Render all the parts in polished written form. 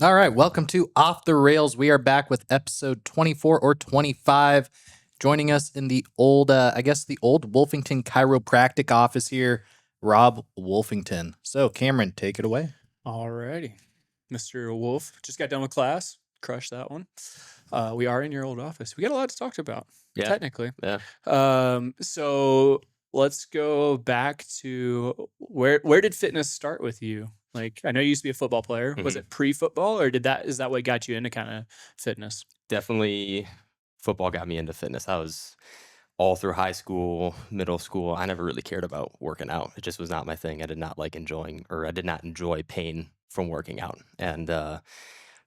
All right, welcome to Off the Rails. We are back with episode 24 or 25. Joining us in the old, the old Wolfington chiropractic office here, Rob Wolfington. So, Cameron, take it away. Alrighty. Mr. Wolf just got done with class. Crushed that one. We are in your old office. We got a lot to talk about, technically. Yeah. So let's go back to where did fitness start with you? Like, I know you used to be a football player. Was it pre-football, or is that what got you into kind of fitness? Definitely football got me into fitness. I was all through high school, middle school. I never really cared about working out. It just was not my thing. I did not enjoy pain from working out. And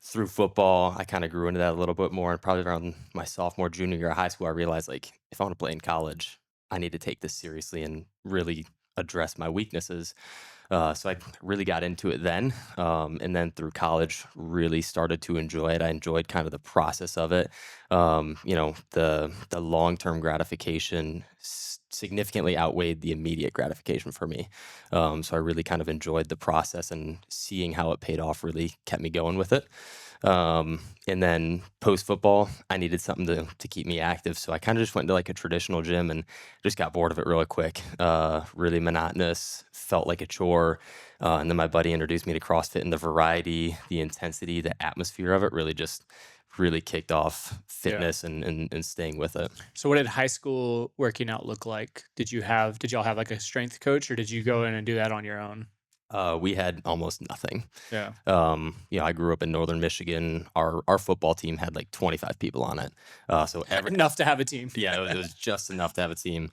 through football, I kind of grew into that a little bit more. And probably around my sophomore, junior year of high school, I realized, like, if I want to play in college, I need to take this seriously and really address my weaknesses. So I really got into it then. And then through college, really started to enjoy it. I enjoyed kind of the process of it. The long-term gratification significantly outweighed the immediate gratification for me. So I really kind of enjoyed the process, and seeing how it paid off really kept me going with it. And then post football, I needed something to keep me active. So I kind of just went to like a traditional gym and just got bored of it really quick. Really monotonous, felt like a chore. And then my buddy introduced me to CrossFit, and the variety, the intensity, the atmosphere of it really kicked off fitness and staying with it. So what did high school working out look like? Did y'all have like a strength coach, or did you go in and do that on your own? We had almost nothing. Yeah. I grew up in northern Michigan. Our football team had like 25 people on it. Enough to have a team. Yeah, it was just enough to have a team.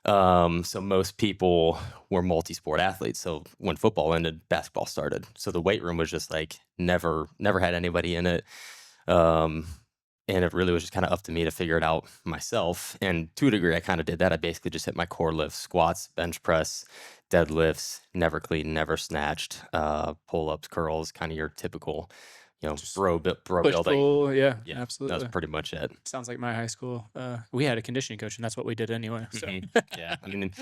So most people were multi-sport athletes. So when football ended, basketball started. So the weight room was just like never had anybody in it. And it really was just kind of up to me to figure it out myself. And to a degree, I kind of did that. I basically just hit my core lifts, squats, bench press, deadlifts, never clean, never snatched, pull-ups, curls, kind of your typical, bro Push building. pull, yeah, Yeah, absolutely. that's pretty much it. Sounds like my high school. We had a conditioning coach, and that's what we did anyway. So. Yeah, I mean,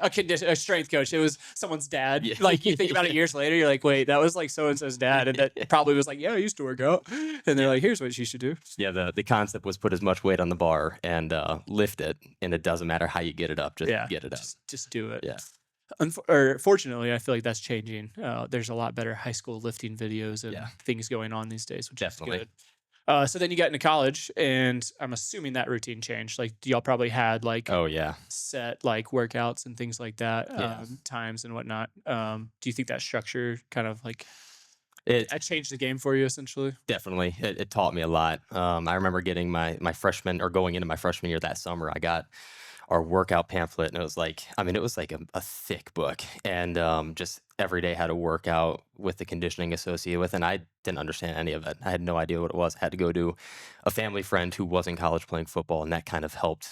a strength coach. It was someone's dad. Yeah. Like, you think about it years later, you're like, wait, that was like so and so's dad, and that probably was like, yeah, I used to work out. And they're like, here's what you should do. yeah, the concept was put as much weight on the bar and lift it, and it doesn't matter how you get it up, just get it up. Just do it. Yeah. Fortunately, I feel like that's changing. There's a lot better high school lifting videos and things going on these days, which Definitely. is good. So then you got into college, and I'm assuming that routine changed. Like, y'all probably had like set like workouts and things like that, times and whatnot. Do you think that structure kind of like that changed the game for you essentially? Definitely, it taught me a lot. I remember getting my freshman, or going into my freshman year that summer, I got our workout pamphlet, and it was like a thick book, and just every day had a workout with the conditioning associated with it, and I didn't understand any of it. I had no idea what it was. I had to go to a family friend who was in college playing football, and that kind of helped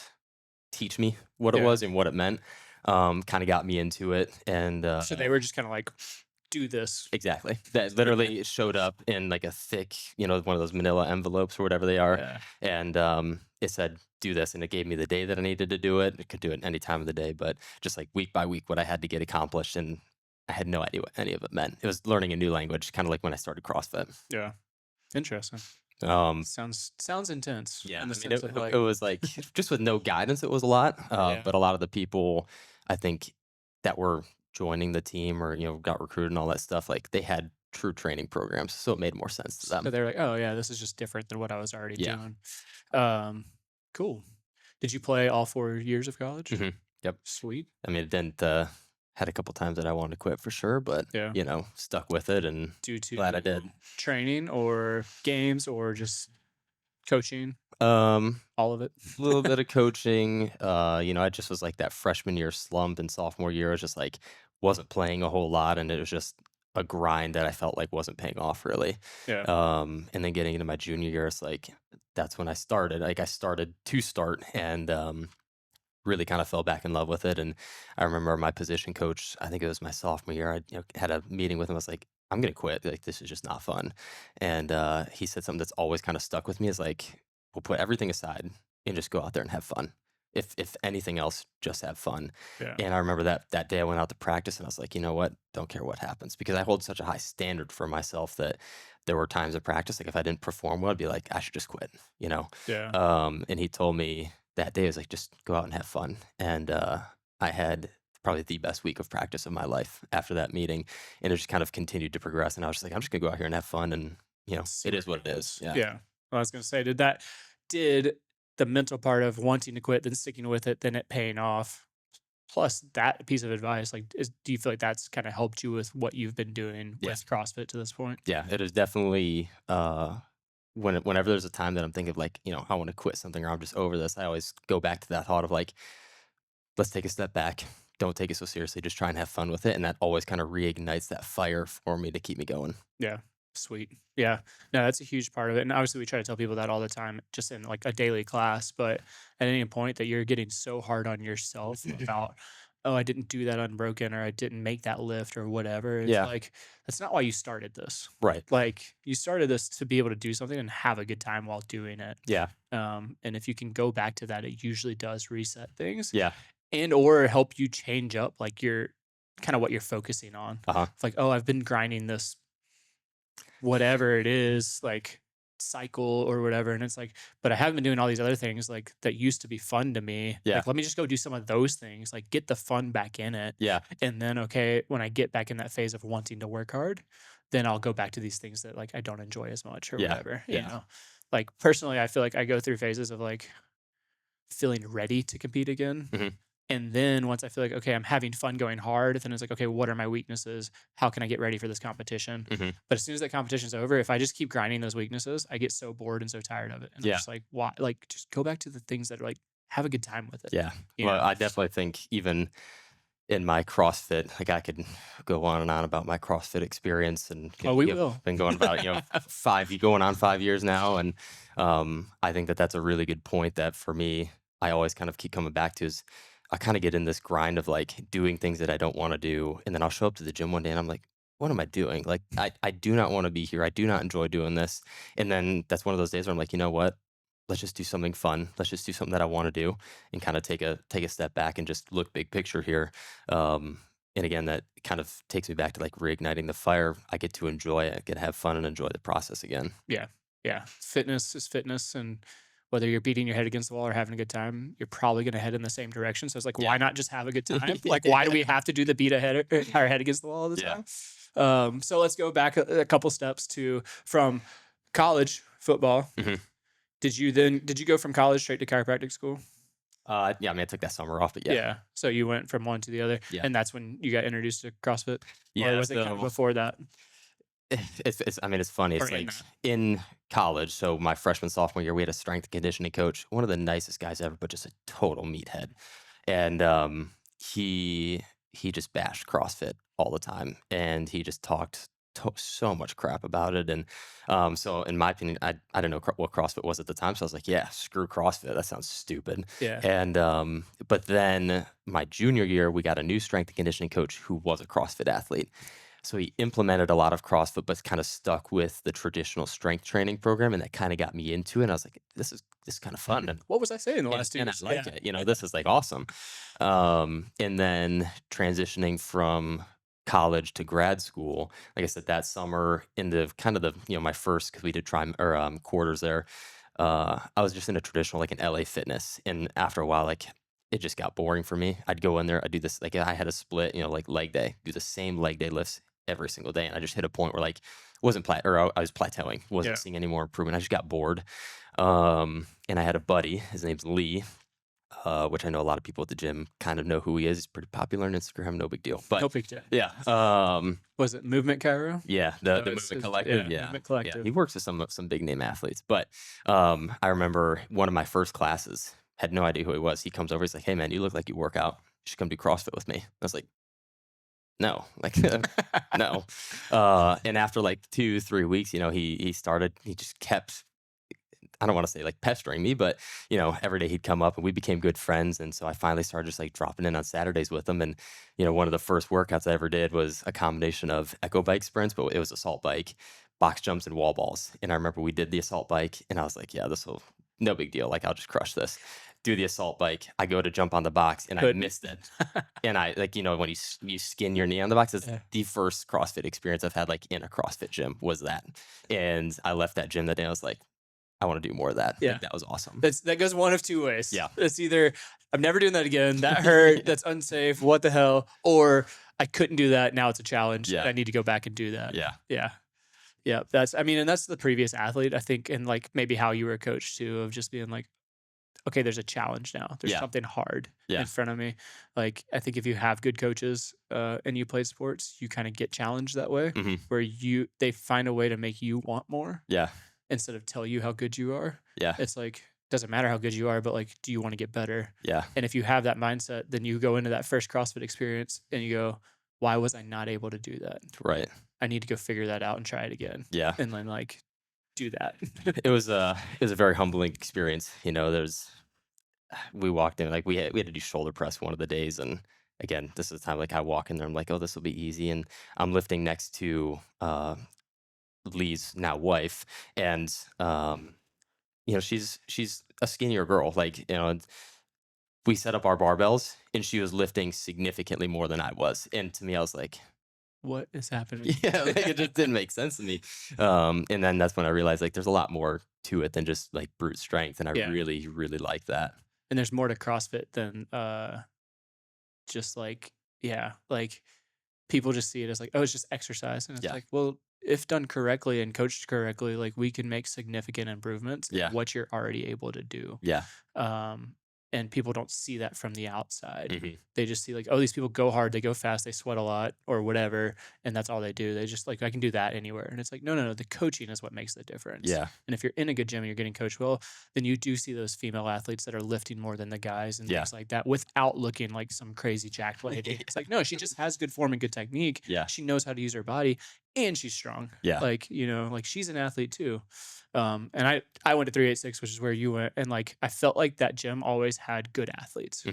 teach me what it was and what it meant. Kind of got me into it, and so they were just kind of like, do this. Exactly. That literally showed up in like a thick, one of those manila envelopes or whatever they are. Yeah. And it said, do this. And it gave me the day that I needed to do it. It could do it any time of the day, but just like week by week, what I had to get accomplished. And I had no idea what any of it meant. It was learning a new language, kind of like when I started CrossFit. Yeah. Interesting. Sounds intense. Yeah. It was like, just with no guidance, it was a lot. But a lot of the people, I think, that were joining the team or got recruited and all that stuff, like they had true training programs, so it made more sense to them. So they're like, oh yeah, this is just different than what I was already doing. Cool. Did you play all 4 years of college? Mm-hmm. Yep. Sweet. I mean, it didn't had a couple times that I wanted to quit for sure, but stuck with it, and glad I did. Training or games or just coaching? All of it. A little bit of coaching. I just was like that freshman year slump, and sophomore year I was just like wasn't playing a whole lot, and it was just a grind that I felt like wasn't paying off really. Yeah. And then getting into my junior year, it's like that's when I started. Like I started to start, and really kind of fell back in love with it. And I remember my position coach, I think it was my sophomore year, I had a meeting with him. I was like, I'm gonna quit. Like, this is just not fun. And he said something that's always kind of stuck with me, is like, we'll put everything aside and just go out there and have fun. if anything else, just have fun. Yeah. And I remember that day I went out to practice and I was like, you know what? Don't care what happens, because I hold such a high standard for myself that there were times at practice, like if I didn't perform well, I'd be like, I should just quit, you know? Yeah. And he told me that day, was like, just go out and have fun. And I had probably the best week of practice of my life after that meeting. And it just kind of continued to progress. And I was just like, I'm just gonna go out here and have fun. And, you know, it is what it is. Yeah. Yeah. Well, I was going to say, did the mental part of wanting to quit, then sticking with it, then it paying off, plus that piece of advice, like, do you feel like that's kind of helped you with what you've been doing with CrossFit to this point? Yeah, it is definitely, whenever there's a time that I'm thinking of, like, you know, I want to quit something or I'm just over this, I always go back to that thought of like, let's take a step back. Don't take it so seriously. Just try and have fun with it. And that always kind of reignites that fire for me to keep me going. Yeah. Sweet. Yeah. No, that's a huge part of it. And obviously we try to tell people that all the time, just in like a daily class, but at any point that you're getting so hard on yourself about, oh, I didn't do that unbroken, or I didn't make that lift, or whatever. It's like, that's not why you started this. Right. Like, you started this to be able to do something and have a good time while doing it. Yeah. And if you can go back to that, it usually does reset things. Yeah. And or help you change up like your kind of what you're focusing on. It's like, oh, I've been grinding this whatever it is, like cycle or whatever, and it's like, but I haven't been doing all these other things like that used to be fun to me. Like, let me just go do some of those things, like get the fun back in it. And then, okay, when I get back in that phase of wanting to work hard, then I'll go back to these things that like I don't enjoy as much or whatever. You know, like personally, I feel like I go through phases of like feeling ready to compete again. And then once I feel like, okay, I'm having fun going hard, then it's like, okay, what are my weaknesses? How can I get ready for this competition? But as soon as that competition's over, if I just keep grinding those weaknesses, I get so bored and so tired of it. And I'm just like, why? Like, just go back to the things that are like, have a good time with it. Yeah. You Well, know? I definitely think even in my CrossFit, like I could go on and on about my CrossFit experience, and we will. Been going about, you know, going on 5 years now. And I think that that's a really good point that for me, I always kind of keep coming back to is I kind of get in this grind of like doing things that I don't want to do. And then I'll show up to the gym one day and I'm like, what am I doing? Like, I do not want to be here. I do not enjoy doing this. And then that's one of those days where I'm like, you know what? Let's just do something fun. Let's just do something that I want to do, and kind of take a step back and just look big picture here. And again, that kind of takes me back to like reigniting the fire. I get to enjoy it, I get to have fun and enjoy the process again. Yeah. Fitness is fitness, and whether you're beating your head against the wall or having a good time, you're probably going to head in the same direction. So it's like, why not just have a good time? Like, why do we have to do the our head against the wall all the time? So let's go back a couple steps from college football. Did you go from college straight to chiropractic school? I mean, I took that summer off, but yeah. So you went from one to the other, and that's when you got introduced to CrossFit? Yeah. Or was it kind of before that? I mean, it's funny. It's like in college. So my freshman, sophomore year, we had a strength and conditioning coach, one of the nicest guys ever, but just a total meathead. And he just bashed CrossFit all the time, and he just talked so much crap about it. And so in my opinion, I didn't know what CrossFit was at the time. So I was like, yeah, screw CrossFit. That sounds stupid. Yeah. And but then my junior year, we got a new strength and conditioning coach who was a CrossFit athlete. So he implemented a lot of CrossFit, but kind of stuck with the traditional strength training program, and that kind of got me into it. And I was like, this is kind of fun. And what was I saying the last 2 years? And I like it. You know, this is like awesome. And then transitioning from college to grad school, like I said, that summer into kind of the, you know, my first, because we did quarters there. I was just in a traditional, like an LA Fitness, and after a while, like it just got boring for me. I'd go in there, I'd do this, like I had a split, you know, like leg day, do the same leg day lifts every single day, and I just hit a point where like I was plateauing, wasn't seeing any more improvement. I just got bored. And I had a buddy, his name's Lee, which I know a lot of people at the gym kind of know who he is. He's pretty popular on Instagram, no big deal. But no big deal. Yeah. Was it Movement Chiro? Yeah, the Movement Collective. Yeah. Movement Collective. Yeah. He works with some big name athletes. But I remember one of my first classes, had no idea who he was. He comes over, he's like, hey man, you look like you work out. You should come do CrossFit with me. I was like, no, like no. And after like 2-3 weeks, you know, he just kept, I don't want to say like pestering me, but you know, every day he'd come up and we became good friends. And so I finally started just like dropping in on Saturdays with him. And, you know, one of the first workouts I ever did was a combination of echo bike sprints, but it was assault bike, box jumps, and wall balls. And I remember we did the assault bike and I was like, yeah, no big deal. Like, I'll just crush this. do the assault bike. I go to jump on the box and I missed it. And I like, when you skin your knee on the box, it's the first CrossFit experience I've had like in a CrossFit gym was that. And I left that gym that day. I was like, I want to do more of that. Yeah. Like, that was awesome. That goes one of two ways. Yeah. It's either I'm never doing that again. That hurt. That's unsafe. What the hell? Or I couldn't do that. Now it's a challenge. Yeah. I need to go back and do that. Yeah. Yeah. Yeah. And that's the previous athlete, I think, and like maybe how you were coached too, of just being like, okay, there's a challenge now. There's something hard in front of me. Like, I think if you have good coaches and you play sports, you kind of get challenged that way, where they find a way to make you want more. Yeah. Instead of tell you how good you are. Yeah. It's like, doesn't matter how good you are, but like, do you want to get better? Yeah. And if you have that mindset, then you go into that first CrossFit experience and you go, why was I not able to do that? Right. I need to go figure that out and try it again. Yeah. And then like do that. It was a very humbling experience. We walked in, like we had to do shoulder press one of the days. And again, this is the time like I walk in there, I'm like, oh, this will be easy. And I'm lifting next to Lee's now wife, and she's a skinnier girl. Like, we set up our barbells and she was lifting significantly more than I was. And to me, I was like, what is happening? Yeah, like, it just didn't make sense to me. And then that's when I realized like there's a lot more to it than just like brute strength. And I really, really like that. And there's more to CrossFit than just like, like people just see it as like, oh, it's just exercise. And it's like, well, if done correctly and coached correctly, like we can make significant improvements in what you're already able to do. Yeah. And people don't see that from the outside. They just see like, oh, these people go hard, they go fast, they sweat a lot or whatever. And that's all they do. They just like, I can do that anywhere. And it's like, no. The coaching is what makes the difference. Yeah. And if you're in a good gym and you're getting coached well, then you do see those female athletes that are lifting more than the guys and things like that without looking like some crazy jacked lady. It's like, no, she just has good form and good technique. Yeah. She knows how to use her body and she's strong. Yeah. Like, like she's an athlete too. And I went to 386, which is where you went. And like, I felt like that gym always had good athletes,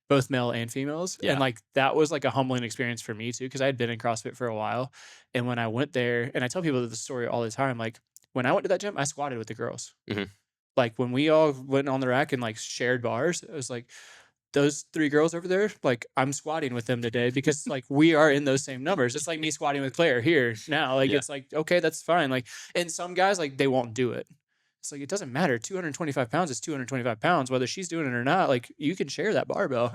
both male and females. Yeah. And like, that was like a humbling experience for me too. Cause I had been in CrossFit for a while. And when I went there, and I tell people the story all the time, like when I went to that gym, I squatted with the girls. Like when we all went on the rack and like shared bars, it was like, those 3 girls over there, like I'm squatting with them today because like we are in those same numbers. It's like me squatting with Claire here now. Like it's like, okay, that's fine. Like, and some guys like they won't do it. It's like, it doesn't matter. 225 pounds is 225 pounds, whether she's doing it or not. Like you can share that barbell,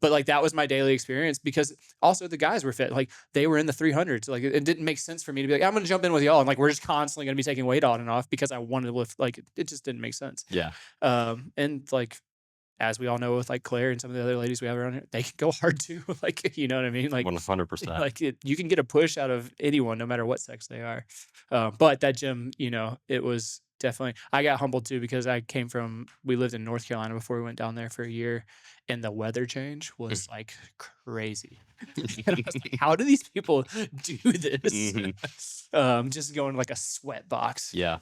but like that was my daily experience because also the guys were fit. Like they were in the 300s. Like it didn't make sense for me to be like, I'm going to jump in with y'all. And like, we're just constantly going to be taking weight on and off because I wanted to lift. Like it just didn't make sense. Yeah. And like, as we all know with like Claire and some of the other ladies we have around here, they can go hard too. Like, you know what I mean? Like 100%. Like you can get a push out of anyone, no matter what sex they are. But that gym, it was definitely, I got humbled too, because we lived in North Carolina before we went down there for a year, and the weather change was like crazy. And I was like, how do these people do this? Just going like a sweat box. Yeah.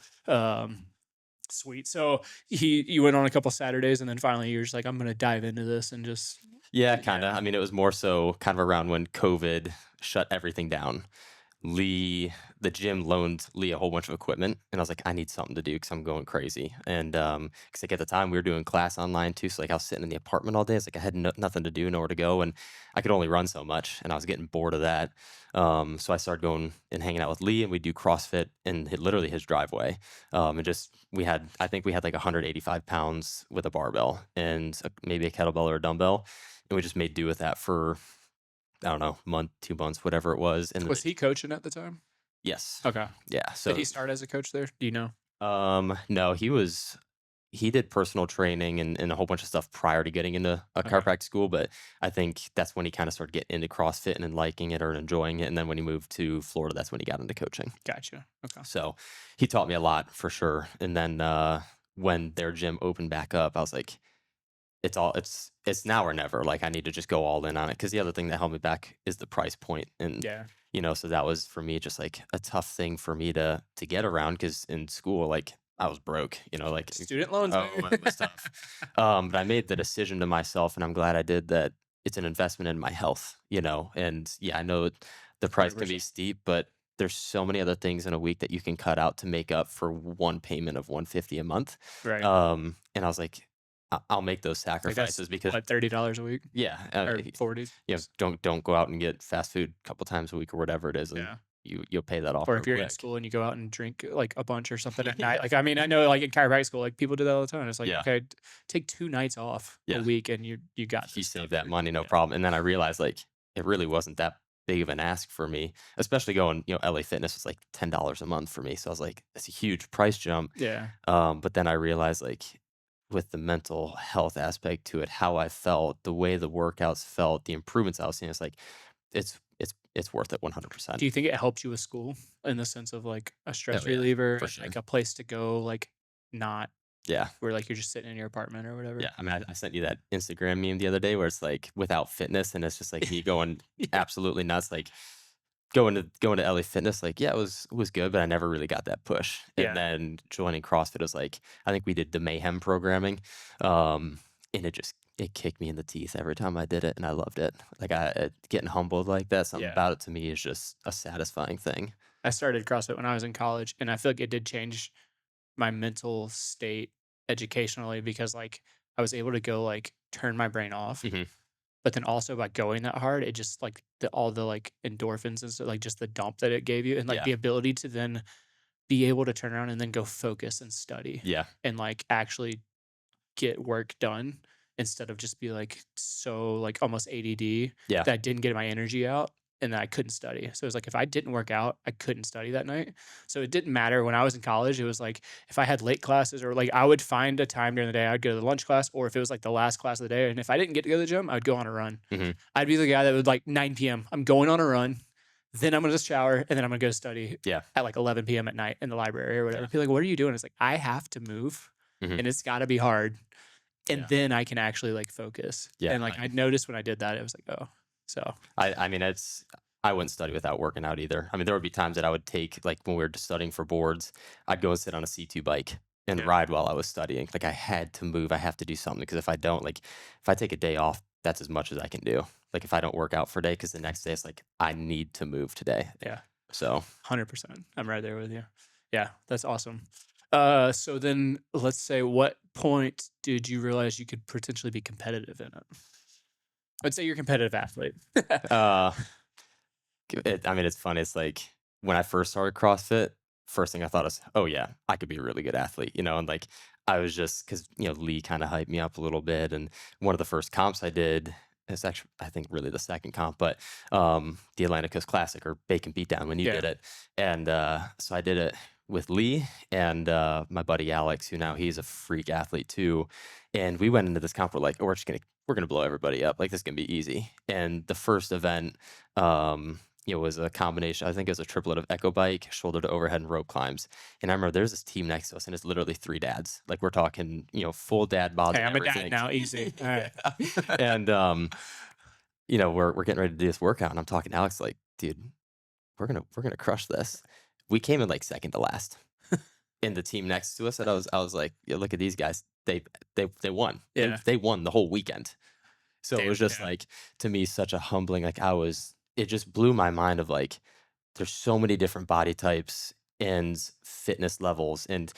Sweet. So you went on a couple Saturdays, and then finally you're just like, I'm going to dive into this and just. Yeah, kind of. I mean, it was more so kind of around when COVID shut everything down. The gym loaned Lee a whole bunch of equipment, and I was like, I need something to do because I'm going crazy. And because like at the time we were doing class online too, so like I was sitting in the apartment all day. It's like I had nothing to do, nowhere to go, and I could only run so much, and I was getting bored of that. So I started going and hanging out with Lee, and we'd do CrossFit in literally his driveway. And just I think we had like 185 pounds with a barbell and maybe a kettlebell or a dumbbell, and we just made do with that for, I don't know, month, 2 months, whatever it was. And was he coaching at the time? Yes. Okay. Yeah. So did he start as a coach there? Do you know? No, he did personal training and a whole bunch of stuff prior to getting into a chiropractic school. But I think that's when he kind of started getting into CrossFit and then liking it or enjoying it. And then when he moved to Florida, that's when he got into coaching. Gotcha. Okay. So he taught me a lot for sure. And then when their gym opened back up, I was like, it's now or never. Like I need to just go all in on it. Cause the other thing that held me back is the price point. And so that was for me just like a tough thing for me to get around. Cause in school, like I was broke, like student loans. It was tough. But I made the decision to myself, and I'm glad I did that. It's an investment in my health, and I know the price can be steep, but there's so many other things in a week that you can cut out to make up for one payment of $150 a month. Right. And I was like, I'll make those Like sacrifices because what, $30 a week yeah, or 40? you know, don't go out and get fast food a couple times a week or whatever it is, and Yeah. you'll pay that off Or real if you're in quick. school and you go out and drink like a bunch or something at night. Like, I mean, I know like in chiropractic school, like people do that all the time. It's like, Yeah. okay, take 2 nights off a Yeah. week and you got You this save stuff. that money, no Yeah. problem. And then I realized like it really wasn't that big of an ask for me, especially going, you know, LA Fitness was like $10 a month for me. So I was like, it's a huge price jump. Yeah. But then I realized like with the mental health aspect to it, how I felt, the way the workouts felt, the improvements I was seeing, it's like it's worth it 100%. Do you think it helped you with school in the sense of like a stress Oh, yeah, reliever, for and, sure. like a place to go, like not Yeah. where like you're just sitting in your apartment or whatever? Yeah. I mean, I sent you that Instagram meme the other day where it's like without fitness and it's just like me going absolutely nuts. Like going to LA Fitness, like, yeah, it was good, but I never really got that push. Yeah. And then joining CrossFit was like, I think we did the Mayhem programming. And it kicked me in the teeth every time I did it, and I loved it. Like getting humbled like that, something Yeah. about it to me is just a satisfying thing. I started CrossFit when I was in college, and I feel like it did change my mental state educationally because like I was able to go like turn my brain off. Mhm. But then also by going that hard, it just like all the like endorphins and stuff, like just the dump that it gave you, and like Yeah. the ability to then be able to turn around and then go focus and study Yeah. and like actually get work done instead of just be like so like almost ADD Yeah. that I didn't get my energy out and that I couldn't study. So it was like if I didn't work out, I couldn't study that night. So it didn't matter when I was in college. It was like if I had late classes or like I would find a time during the day, I'd go to the lunch class, or if it was like the last class of the day. And if I didn't get to go to the gym, I'd go on a run. Mhm. I'd be the guy that would like 9 p.m. I'm going on a run. Then I'm going to shower and then I'm going to go study Yeah. at like 11 p.m. at night in the library or whatever. Yeah. People are like, what are you doing? It's like, I have to move Mhm. and it's got to be hard. And Yeah. then I can actually like focus. Yeah, And like I noticed when I did that, it was like, oh, so I mean, I wouldn't study without working out either. I mean, there would be times that I would take, like when we were just studying for boards, I'd go and sit on a C2 bike and Yeah. ride while I was studying. Like I had to move. I have to do something because if I don't, like if I take a day off, that's as much as I can do. Like if I don't work out for a day, because the next day it's like I need to move today. yeah, So 100%. I'm right there with you. Yeah, that's awesome. So then let's say, what point did you realize you could potentially be competitive in it? I'd say you're a competitive athlete. I mean, it's funny. It's like when I first started CrossFit, first thing I thought was, oh yeah, I could be a really good athlete, you know, and like I was just because you know Lee kind of hyped me up a little bit, and one of the first comps I did. It's actually, I think, really the second comp, but the Atlantic Coast Classic or Bacon Beatdown when you Yeah. did it, and so I did it with Lee and my buddy Alex, who now he's a freak athlete too, and we went into this comp. We're like, oh, we're gonna blow everybody up. Like this is gonna be easy. And the first event, you know, was a combination. I think it was a triplet of echo bike, shoulder to overhead, and rope climbs. And I remember there's this team next to us, and it's literally 3 dads. Like we're talking, you know, full dad bods. Hey, and I'm a dad everything. now. Easy. All right. And you know, we're getting ready to do this workout, and I'm talking to Alex like, dude, we're gonna crush this. We came in like second to last. In the team next to us, and I was like, yeah, look at these guys. They won. Yeah. They won the whole weekend. So it Damn, was just yeah. like, to me, such a humbling. Like it just blew my mind of like, there's so many different body types and fitness levels, and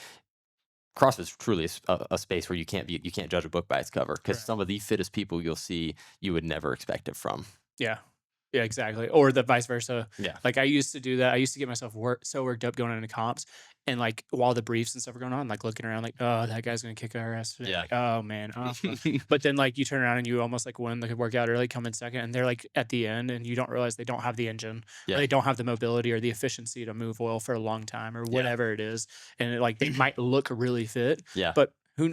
CrossFit is truly a space where you can't judge a book by its cover, because Correct. some of the fittest people you'll see you would never expect it from. Yeah. Yeah, exactly. Or the vice versa. Yeah. Like I used to do that. I used to get myself so worked up going into comps, and like while the briefs and stuff were going on, like looking around like, oh, that guy's gonna kick our ass today. Yeah. Like, oh man. Oh. But then like you turn around and you almost like win the workout early, come in second, and they're like at the end, and you don't realize they don't have the engine, Yeah. or they don't have the mobility or the efficiency to move oil for a long time or whatever it is, and like they might look really fit, Yeah. but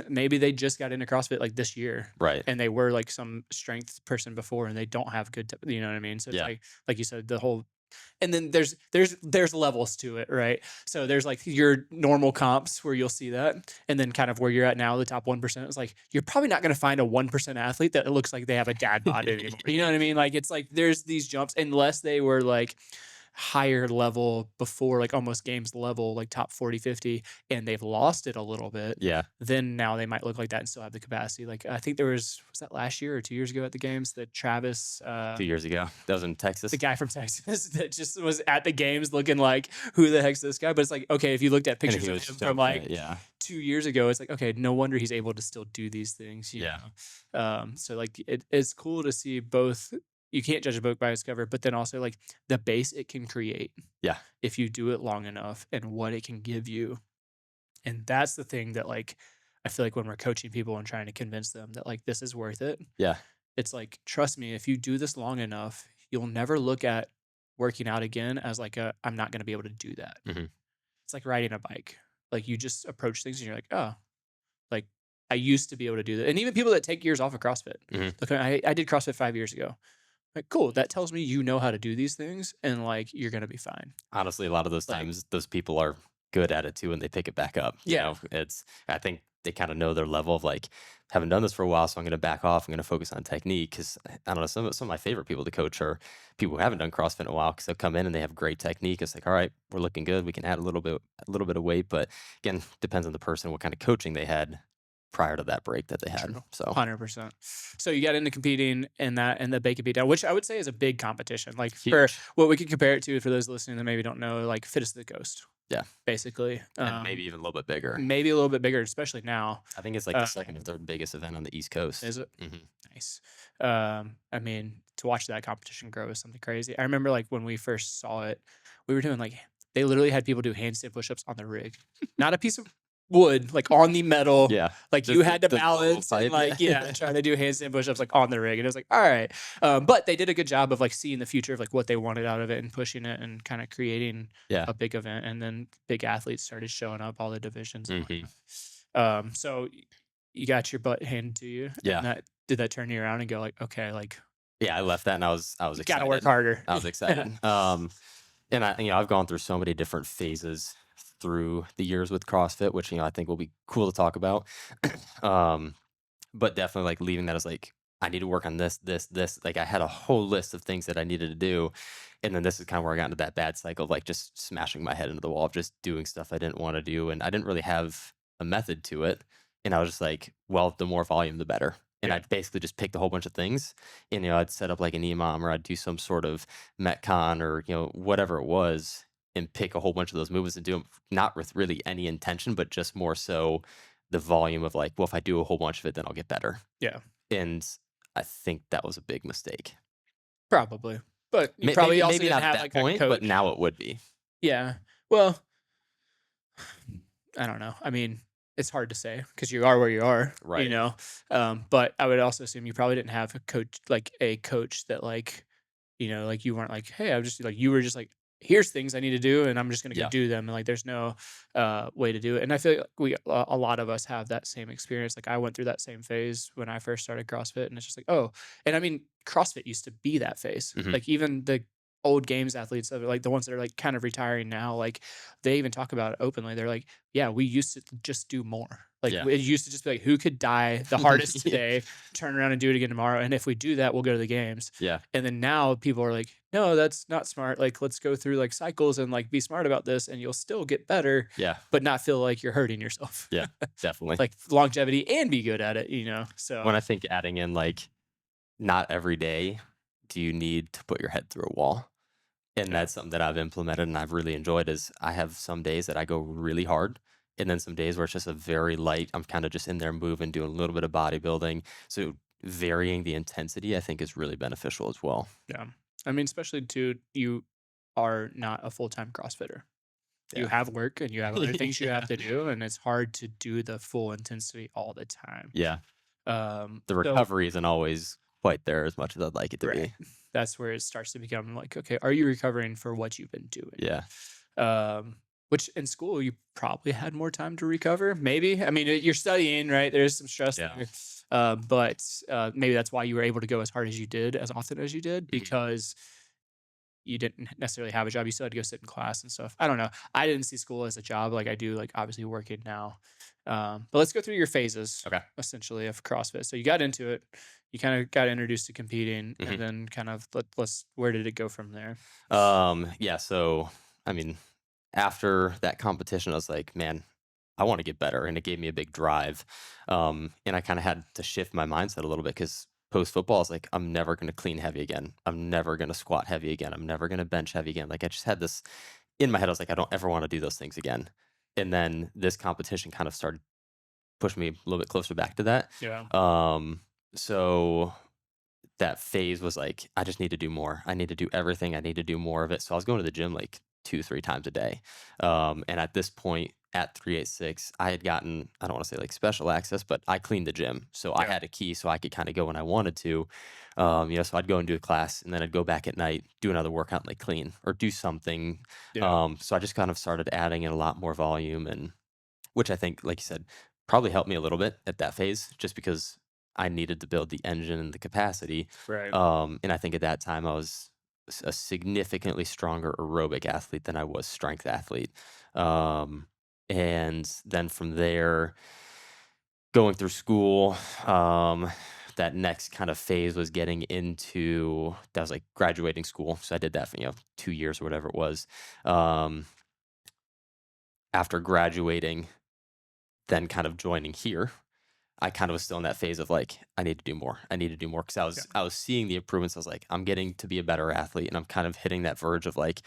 maybe they just got into CrossFit like this year, Right. and they were like some strength person before, and they don't have good, you know what I mean? So it's Yeah. like you said, the whole, and then there's levels to it, right? So there's like your normal comps where you'll see that, and then kind of where you're at now, the top 1%. It's like you're probably not going to find a 1% athlete that looks like they have a dad bod anymore. You know what I mean? Like it's like there's these jumps, unless they were like higher level before, like almost games level, like top 40, 50, and they've lost it a little bit. Yeah. Then now they might look like that and still have the capacity. Like I think there was that last year or 2 years ago at the games that Travis, 2 years ago, that was in Texas. the guy from Texas that just was at the games looking like, who the heck's this guy? But it's like, okay, if you looked at And pictures he of was him so from like fit, yeah. 2 years ago, it's like, okay, no wonder he's able to still do these things. You know? So like it's cool to see both. You can't judge a book by its cover, but then also like the base it can create. Yeah. If you do it long enough and what it can give you. And that's the thing that like, I feel like when we're coaching people and trying to convince them that like, this is worth it. Yeah. It's like, trust me, if you do this long enough, you'll never look at working out again as like I'm not going to be able to do that. It's like riding a bike. Like you just approach things and you're like, oh, like I used to be able to do that. And even people that take years off of CrossFit. Look, I did CrossFit 5 years ago. Like, cool. That tells me you know how to do these things and like you're going to be fine. Honestly, a lot of those times, those people are good at it too, and they pick it back up. You know, I think they kind of know their level of like, haven't done this for a while, so I'm going to back off. I'm going to focus on technique because I don't know. Some of my favorite people to coach are people who haven't done CrossFit in a while because they'll come in and they have great technique. It's like, all right, we're looking good. We can add a little bit of weight, but again, depends on the person, what kind of coaching they had prior to that break that they had. True. So 100%. So you got into competing in that and the Bacon Beatdown, which I would say is a big competition. Like huge. For what we could compare it to for those listening that maybe don't know, like Fittest of the Coast. Yeah. Basically. And maybe even a little bit bigger. Maybe a little bit bigger, especially now. I think it's like the second or third biggest event on the East Coast. Is it? Nice. I mean, to watch that competition grow is something crazy. I remember like when we first saw it, we were doing like, they literally had people do handstand push-ups on the rig. Not a piece of wood, like on the metal. Yeah. Like Just you had to the balance and like, trying to do handstand push-ups like on the rig. And it was like, all right. But they did a good job of like seeing the future of like what they wanted out of it and pushing it and kind of creating a big event. And then big athletes started showing up, all the divisions. So you got your butt handed to you. Yeah. And did that turn you around and go like, okay, like, yeah, I left that and I was excited. Gotta work harder. I was excited. And I've gone through so many different phases through the years with CrossFit, which, I think will be cool to talk about. But definitely like leaving that as like, I need to work on this. Like I had a whole list of things that I needed to do. And then this is kind of where I got into that bad cycle of like just smashing my head into the wall of just doing stuff I didn't want to do. And I didn't really have a method to it. And I was just like, well, the more volume, the better. And I'd basically just picked a whole bunch of things. And, I'd set up like an EMOM or I'd do some sort of Metcon or, whatever it was and pick a whole bunch of those movements and do them not with really any intention, but just more so the volume of like, well, if I do a whole bunch of it, then I'll get better. Yeah. And I think that was a big mistake. Probably. But you probably also maybe didn't not have at that like point, a coach. but now it would be. Yeah. Well, I don't know. I mean, it's hard to say because you are where you are, right? But I would also assume you probably didn't have a coach that like, like you weren't like, hey, I'm just like, you were just like, here's things I need to do and I'm just going to go do them. And like, there's no way to do it. And I feel like a lot of us have that same experience. Like I went through that same phase when I first started CrossFit and it's just like, oh, and I mean, CrossFit used to be that phase. Like even the old games athletes that are like the ones that are like kind of retiring now, like they even talk about it openly. They're like, yeah, we used to just do more. Like it used to just be like, who could die the hardest today, turn around and do it again tomorrow. And if we do that, we'll go to the games. Yeah. And then now people are like, no, that's not smart. Like, let's go through like cycles and like be smart about this and you'll still get better. Yeah. But not feel like you're hurting yourself. Yeah, definitely. Like longevity and be good at it, So when I think adding in like, not every day do you need to put your head through a wall. And that's something that I've implemented and I've really enjoyed is I have some days that I go really hard and then some days where it's just a very light, I'm kind of just in there moving, doing a little bit of bodybuilding. So varying the intensity, I think is really beneficial as well. Yeah. I mean, especially too, you are not a full-time CrossFitter. You have work and you have other things you have to do. And it's hard to do the full intensity all the time. Yeah. The recovery isn't always quite there as much as I'd like it to be. That's where it starts to become like, okay, are you recovering for what you've been doing? Yeah. Which in school you probably had more time to recover. Maybe. I mean, you're studying, right? There's some stress there. But maybe that's why you were able to go as hard as you did, as often as you did, because you didn't necessarily have a job. You still had to go sit in class and stuff. I don't know. I didn't see school as a job like I do, like obviously working now. But let's go through your phases, essentially, of CrossFit. So you got into it. You kind of got introduced to competing, and then kind of where did it go from there? So I mean, after that competition, I was like, man, I want to get better, and it gave me a big drive. And I kind of had to shift my mindset a little bit because post football, I was like, I'm never going to clean heavy again. I'm never going to squat heavy again. I'm never going to bench heavy again. Like I just had this in my head. I was like, I don't ever want to do those things again. And then this competition kind of started pushing me a little bit closer back to that. Yeah. So that phase was like, I just need to do more. I need to do everything. I need to do more of it. So I was going to the gym like 2-3 times a day. And at this point at 386, I had gotten, I don't want to say like special access, but I cleaned the gym. So I had a key so I could kind of go when I wanted to. So I'd go and do a class, and then I'd go back at night, do another workout, and like clean or do something. So I just kind of started adding in a lot more volume, and which I think, like you said, probably helped me a little bit at that phase, just because I needed to build the engine and the capacity. Right. And I think at that time I was a significantly stronger aerobic athlete than I was strength athlete. And then from there, going through school, that next kind of phase was getting into, that was like graduating school. So I did that for, 2 years or whatever it was. After graduating, then kind of joining here, I kind of was still in that phase of like, I need to do more. I need to do more, because I was seeing the improvements. I was like, I'm getting to be a better athlete, and I'm kind of hitting that verge of like,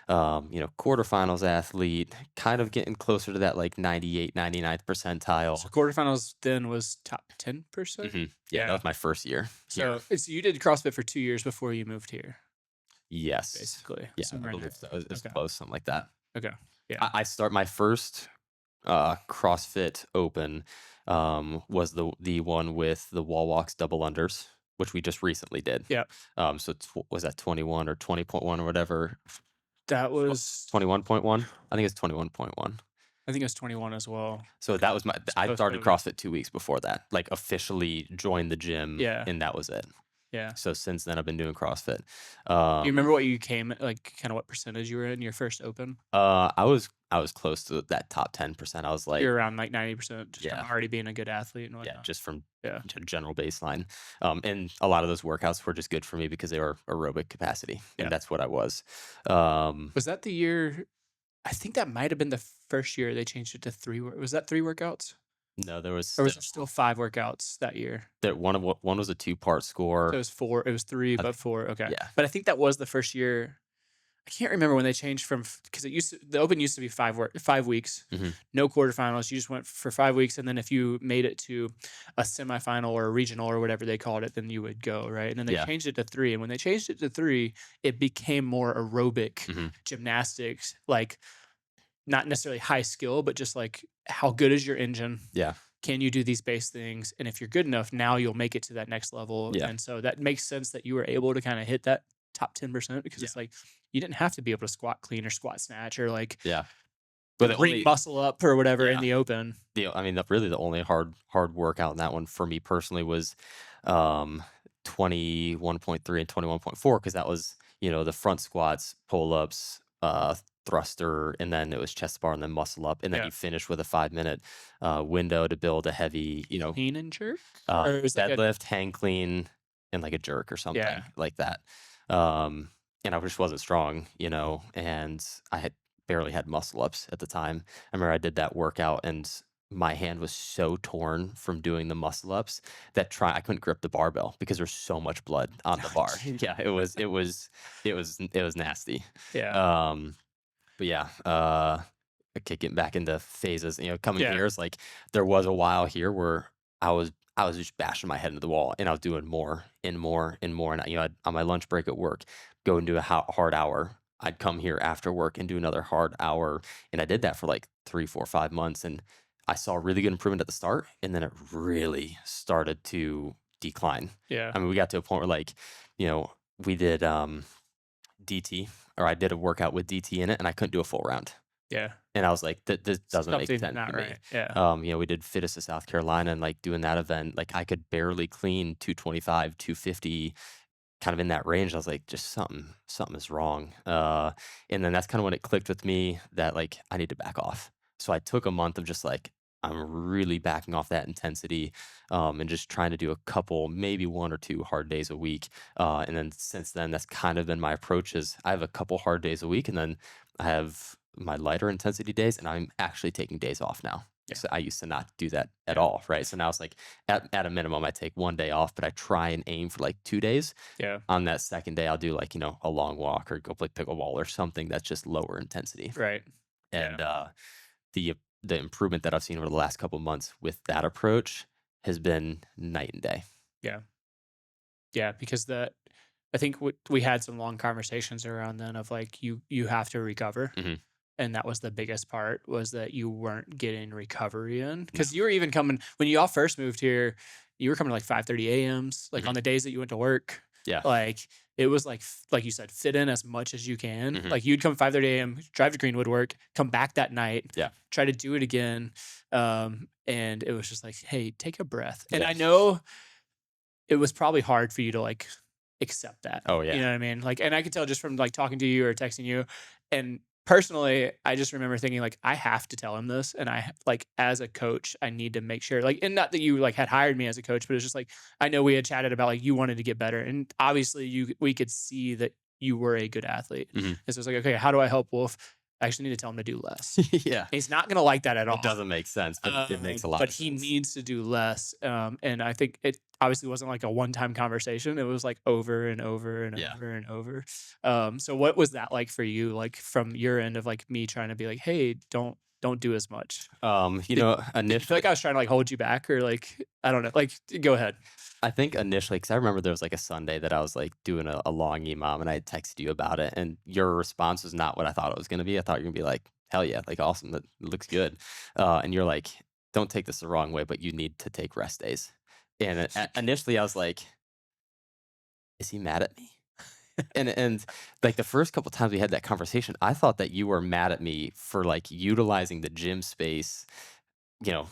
quarterfinals athlete, kind of getting closer to that like 98, 99th percentile. So quarterfinals then was top 10%. Yeah, that was my first year. So you did CrossFit for 2 years before you moved here. Yes, basically. Yeah, I believe so. It was close, something like that. Okay. Yeah. I start my first CrossFit Open was the one with the wall walks double unders, which we just recently did. Yeah. So was that 21 or 20.1 or whatever? That was 21.1. I think it's 21.1. I think it was 21 as well. So that was I started COVID. CrossFit 2 weeks before that, like officially joined the gym. Yeah. And that was it. Yeah. So since then I've been doing CrossFit. Do you remember what you came, like kind of what percentage you were in your first Open? I was close to that top 10%. I was like, you're around like 90%, just Yeah. from already being a good athlete and whatnot. yeah, just from Yeah. general baseline. And a lot of those workouts were just good for me because they were aerobic capacity, Yeah. and that's what I was. Was that the year? I think that might have been the first year they changed it to 3. Was that 3 workouts? No, there was Or was there still 5 workouts that year? one was a 2-part score. So it was 4. It was 3, but 4. Okay. Yeah. But I think that was the first year. I can't remember when they changed from, because the Open used to be 5 weeks, Mhm. no quarterfinals. You just went for 5 weeks, and then if you made it to a semifinal or a regional or whatever they called it, then you would go, right. And then they Yeah. changed it to 3. And when they changed it to 3, it became more aerobic Mhm. gymnastics, like not necessarily high skill, but just like how good is your engine? Yeah. Can you do these base things? And if you're good enough, now you'll make it to that next level. Yeah. And so that makes sense that you were able to kind of hit that top 10%, because it's like you didn't have to be able to squat clean or squat snatch or like Yeah. But the bring only, muscle up or whatever in Yeah. the Open. really the only hard workout in that one for me personally was 21.3 and 21.4, because that was, the front squats, pull-ups, thruster, and then it was chest bar and then muscle up, and then Yeah. you finish with a 5-minute window to build a heavy, Clean and jerk? Or is that deadlift, hang clean, and like a jerk or something like that. And I just wasn't strong, and I had barely had muscle ups at the time. I remember I did that workout, and my hand was so torn from doing the muscle ups that I couldn't grip the barbell because there's so much blood on the bar. Yeah, it was nasty. Yeah. But yeah, okay, getting back into phases, coming Yeah. here, it's like there was a while here where I was just bashing my head into the wall, and I was doing more and more and more. And I'd, on my lunch break at work, go and do a hard hour. I'd come here after work and do another hard hour, and I did that for like 3, 4, 5 months, and I saw really good improvement at the start, and then it really started to decline. Yeah. I mean, we got to a point where like, we did DT, or I did a workout with DT in it, and I couldn't do a full round. Yeah. And I was like, this doesn't make Something sense not to me. right. Yeah. We did Fittest of South Carolina, and like doing that event, like I could barely clean 225, 250, kind of in that range. I was like, just something is wrong. And then that's kind of when it clicked with me that like I need to back off. So I took a month of just like, I'm really backing off that intensity, and just trying to do a couple, maybe 1 or 2 hard days a week. And then since then, that's kind of been my approach. Is I have a couple hard days a week, and then I have my lighter intensity days, and I'm actually taking days off now. Yeah. So I used to not do that at all, right? So now it's like at a minimum, I take 1 day off, but I try and aim for like 2 days. Yeah. On that second day, I'll do like, a long walk or go play pickleball or something that's just lower intensity. Right. And the improvement that I've seen over the last couple of months with that approach has been night and day. Yeah, because I think we had some long conversations around then of like you have to recover. And that was the biggest part, was that you weren't getting recovery in, because you were even coming when you all first moved here. You were coming to like 5:30 a.m.s, like on the days that you went to work. Like it was like you said, fit in as much as you can. Like you'd come 5:30 a.m., drive to Greenwood, work, come back that night, try to do it again. And it was just like, hey, take a breath. And I know it was probably hard for you to like accept that. Oh yeah. You know what I mean? Like, and I could tell just from like talking to you or texting you. And personally, I just remember thinking like, I have to tell him this. And I like, as a coach, I need to make sure, like, and not that you like had hired me as a coach, but it's just like, I know we had chatted about like, you wanted to get better. And obviously we could see that you were a good athlete. And so it's like, okay, how do I help Wolf? I actually need to tell him to do less. He's not going to like that at all. It doesn't make sense, but it makes a lot of sense. But he needs to do less. And I think it obviously wasn't like a one-time conversation. It was like over and over and over and over. So what was that like for you? Like from your end of like me trying to be like, hey, don't do as much. You know, initially, I feel like I was trying to like hold you back, or like, I don't know, like go ahead. I think initially, because I remember there was like a Sunday that I was like doing a long EMOM, and I had texted you about it, and your response was not what I thought it was going to be. I thought you were going to be like, hell yeah, like awesome, that looks good. And you're like, don't take this the wrong way, but you need to take rest days. And initially I was like, is he mad at me? and like the first couple times we had that conversation, I thought that you were mad at me for like utilizing the gym space, you know,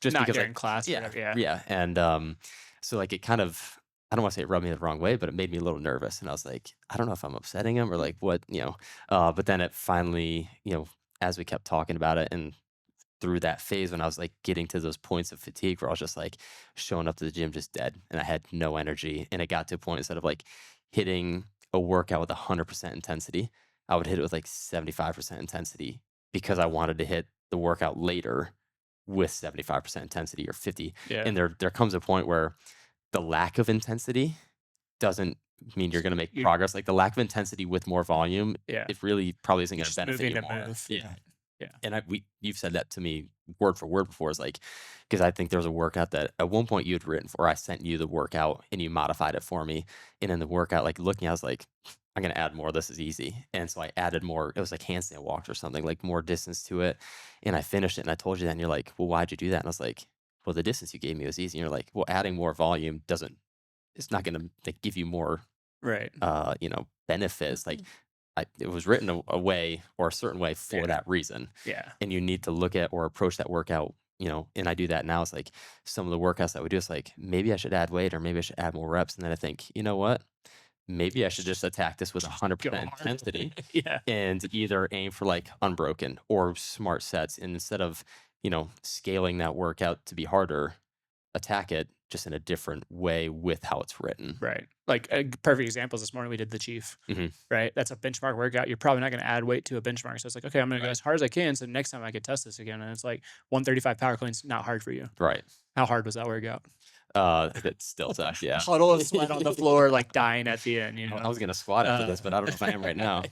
just not because during class. Or whatever, yeah. And so like it kind of, I don't want to say it rubbed me the wrong way, but it made me a little nervous. And I was like, I don't know if I'm upsetting him or like what, you know. But then it finally, you know, as we kept talking about it and through that phase when I was like getting to those points of fatigue where I was just like showing up to the gym just dead and I had no energy. And it got to a point, instead of like hitting a workout with 100% intensity, I would hit it with like 75% intensity, because I wanted to hit the workout later with 75% intensity or 50. And there comes a point where the lack of intensity doesn't mean you're going to make progress. Like the lack of intensity with more volume, it really probably isn't going to benefit you more. Yeah. And you've said that to me word for word before. Is like, because I think there was a workout that at one point you had written for, I sent you the workout and you modified it for me. And in the workout, like looking, I was like, I'm going to add more. This is easy. And so I added more. It was like handstand walks or something, like more distance to it. And I finished it and I told you that, and you're like, well, why'd you do that? And I was like, well, the distance you gave me was easy. And you're like, well, adding more volume it's not going to like give you more, you know, benefits. Like, it was written a way or a certain way for that reason. And you need to look at or approach that workout, you know, and I do that now. It's like some of the workouts that we do, it's like, maybe I should add weight or maybe I should add more reps. And then I think, you know what? Maybe I should just attack this with 100% intensity and either aim for like unbroken or smart sets. And instead of, you know, scaling that workout to be harder, attack it just in a different way with how it's written. Right. Like a perfect example is this morning we did the Chief, right? That's a benchmark workout. You're probably not going to add weight to a benchmark. So it's like, okay, I'm going to go as hard as I can. So next time I could test this again. And it's like 135 power clean's not hard for you. Right. How hard was that workout? It still sucks. Yeah. Puddle of sweat on the floor, like dying at the end. You know, I was going to squat after this, but I don't know if I am right now.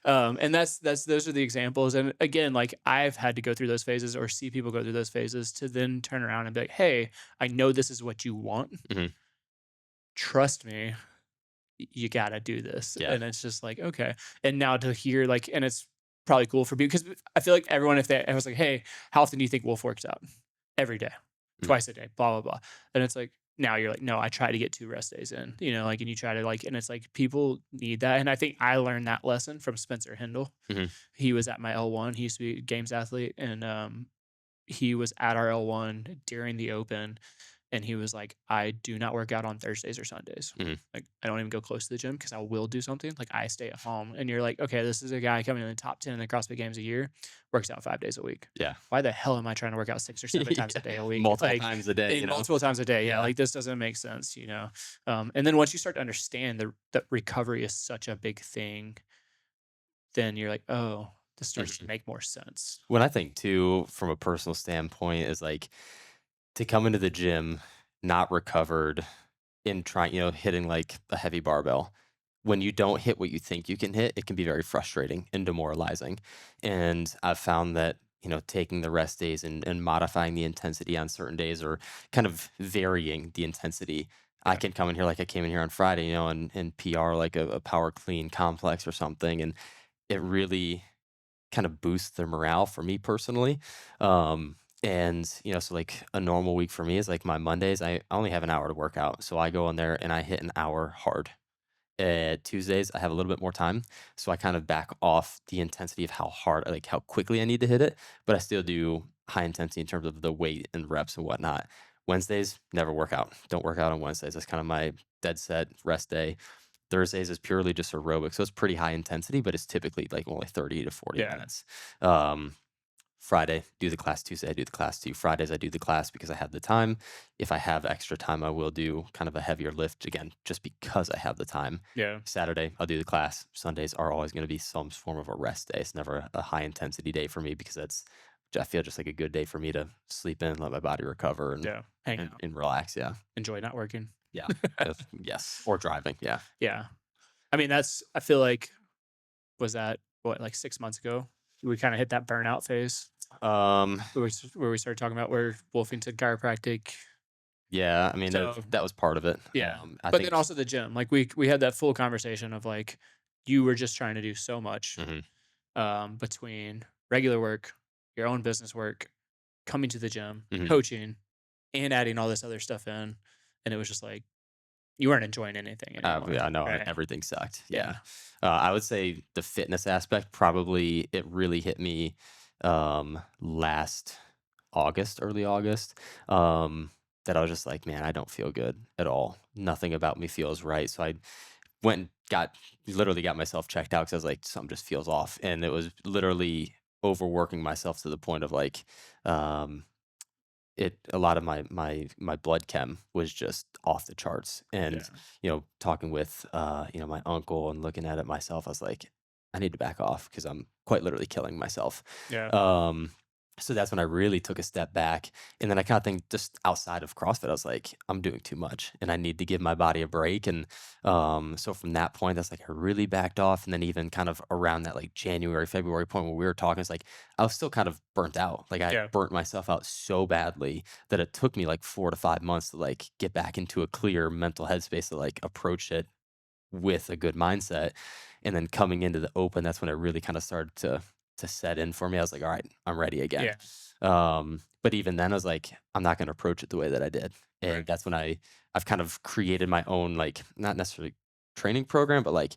And those are the examples. And again, like I've had to go through those phases or see people go through those phases to then turn around and be like, hey, I know this is what you want. Trust me, you got to do this. And it's just like, okay. And now to hear like, and it's probably cool for people, because I feel like everyone, if I was like, hey, how often do you think Wolf works out? Every day, twice a day, blah, blah, blah. And it's like, now you're like, no, I try to get 2 rest days in, you know, like, and you try to like, and it's like, people need that. And I think I learned that lesson from Spencer Hindle. He was at my L1. He used to be a games athlete. And he was at our L1 during the Open. And he was like, I do not work out on Thursdays or Sundays. Like, I don't even go close to the gym because I will do something. Like, I stay at home. And you're like, okay, this is a guy coming in the top 10 in the CrossFit Games a year, works out 5 days a week. Why the hell am I trying to work out 6 or 7 times a day a week? Multiple times a day. Multiple times a day. Like, this doesn't make sense, you know? And then once you start to understand that recovery is such a big thing, then you're like, oh, this starts to make more sense. When I think too, from a personal standpoint, is like, to come into the gym not recovered in trying, you know, hitting like a heavy barbell. When you don't hit what you think you can hit, it can be very frustrating and demoralizing. And I've found that, taking the rest days and modifying the intensity on certain days or kind of varying the intensity. I can come in here like I came in here on Friday, and PR like a power clean complex or something. And it really kind of boosts the morale for me personally. And so like a normal week for me is like my Mondays, I only have an hour to work out. So I go in there and I hit an hour hard. Tuesdays, I have a little bit more time, so I kind of back off the intensity of how hard, like how quickly I need to hit it, but I still do high intensity in terms of the weight and reps and whatnot. Wednesdays, never work out. Don't work out on Wednesdays. That's kind of my dead set rest day. Thursdays is purely just aerobic, so it's pretty high intensity, but it's typically like only 30 to 40 minutes. Friday, do the class. Tuesday, I do the class too. Fridays, I do the class because I have the time. If I have extra time, I will do kind of a heavier lift again, just because I have the time. Yeah. Saturday, I'll do the class. Sundays are always going to be some form of a rest day. It's never a high intensity day for me because I feel just like a good day for me to sleep in, let my body recover, and hang out and relax. Yeah. Enjoy not working. Yeah. Yes. Or driving. Yeah. Yeah. I mean, I feel like, was that like 6 months ago? We kind of hit that burnout phase. Where we started talking about where Wolfington chiropractic. Yeah, I mean that was part of it. Yeah, but then also the gym. Like we had that full conversation of like you were just trying to do so much between regular work, your own business work, coming to the gym, coaching, and adding all this other stuff in, and it was just like you weren't enjoying anything anymore. Yeah, no, right? everything sucked. Yeah. I would say the fitness aspect probably it really hit me last August, early August. That I was just like, man, I don't feel good at all. Nothing about me feels right. So I went and literally got myself checked out because I was like, something just feels off. And it was literally overworking myself to the point of like, a lot of my blood chem was just off the charts. And, talking with, my uncle and looking at it myself, I was like, I need to back off because I'm quite literally killing myself. Yeah. So that's when I really took a step back. And then I kind of think just outside of CrossFit, I was like, I'm doing too much and I need to give my body a break. And so from that point, that's like I really backed off. And then even kind of around that like January, February point where we were talking, it's like I was still kind of burnt out. Like I burnt myself out so badly that it took me like 4 to 5 months to like get back into a clear mental headspace to like approach it with a good mindset. And then coming into the open, that's when it really kind of started to set in for me. I was like, all right, I'm ready again. But even then I was like, I'm not going to approach it the way that I did. And that's when I've kind of created my own, like, not necessarily training program, but like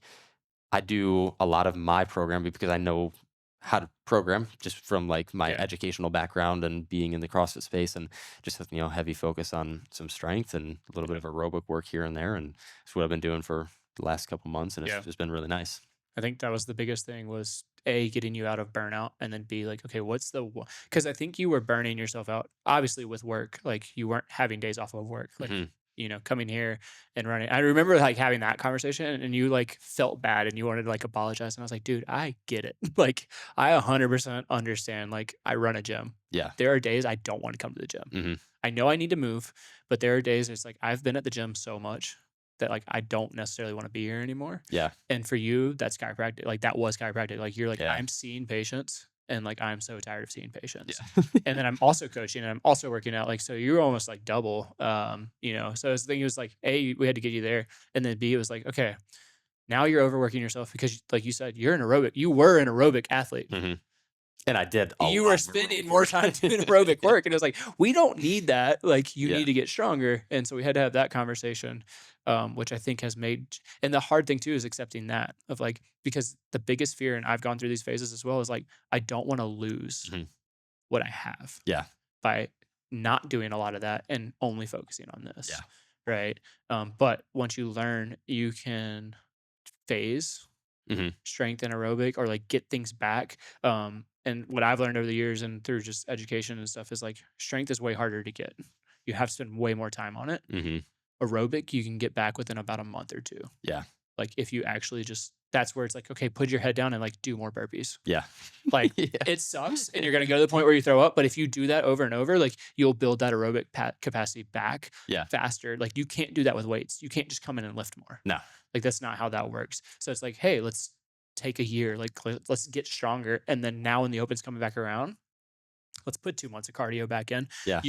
I do a lot of my programming because I know how to program just from like my educational background and being in the CrossFit space, and just heavy focus on some strength and a little bit of aerobic work here and there. And it's what I've been doing for the last couple months, and it's just been really nice. I think that was the biggest thing was A, getting you out of burnout, and then B, like, okay, because I think you were burning yourself out, obviously with work, like you weren't having days off of work, like, coming here and running. I remember like having that conversation and you like felt bad and you wanted to like apologize. And I was like, dude, I get it. Like I 100% understand. Like I run a gym. Yeah. There are days I don't want to come to the gym. I know I need to move, but there are days it's like, I've been at the gym so much that like I don't necessarily want to be here anymore. Yeah. And for you, that's chiropractic. Like that was chiropractic. Like you're like, I'm seeing patients and like I'm so tired of seeing patients. And then I'm also coaching and I'm also working out. Like so you're almost like double. So the thing was like, A, we had to get you there. And then B, it was like, okay, now you're overworking yourself because like you said, you were an aerobic athlete. And I did. You were spending more time doing aerobic work. And it was like, we don't need that. Like, you need to get stronger. And so we had to have that conversation, which I think has made. And the hard thing, too, is accepting that of like, because the biggest fear, and I've gone through these phases as well, is like, I don't want to lose what I have. Yeah. By not doing a lot of that and only focusing on this. Yeah. Right. But once you learn, you can phase strength and aerobic or like get things back. And what I've learned over the years and through just education and stuff is like strength is way harder to get. You have to spend way more time on it. Aerobic, you can get back within about a month or two. Yeah. Like if you actually that's where it's like, okay, put your head down and like do more burpees. Yeah. Like it sucks and you're going to go to the point where you throw up. But if you do that over and over, like you'll build that aerobic capacity back faster. Like you can't do that with weights. You can't just come in and lift more. No. Like that's not how that works. So it's like, hey, let's take a year, like let's get stronger. And then now when the open's coming back around, let's put 2 months of cardio back in. Yeah.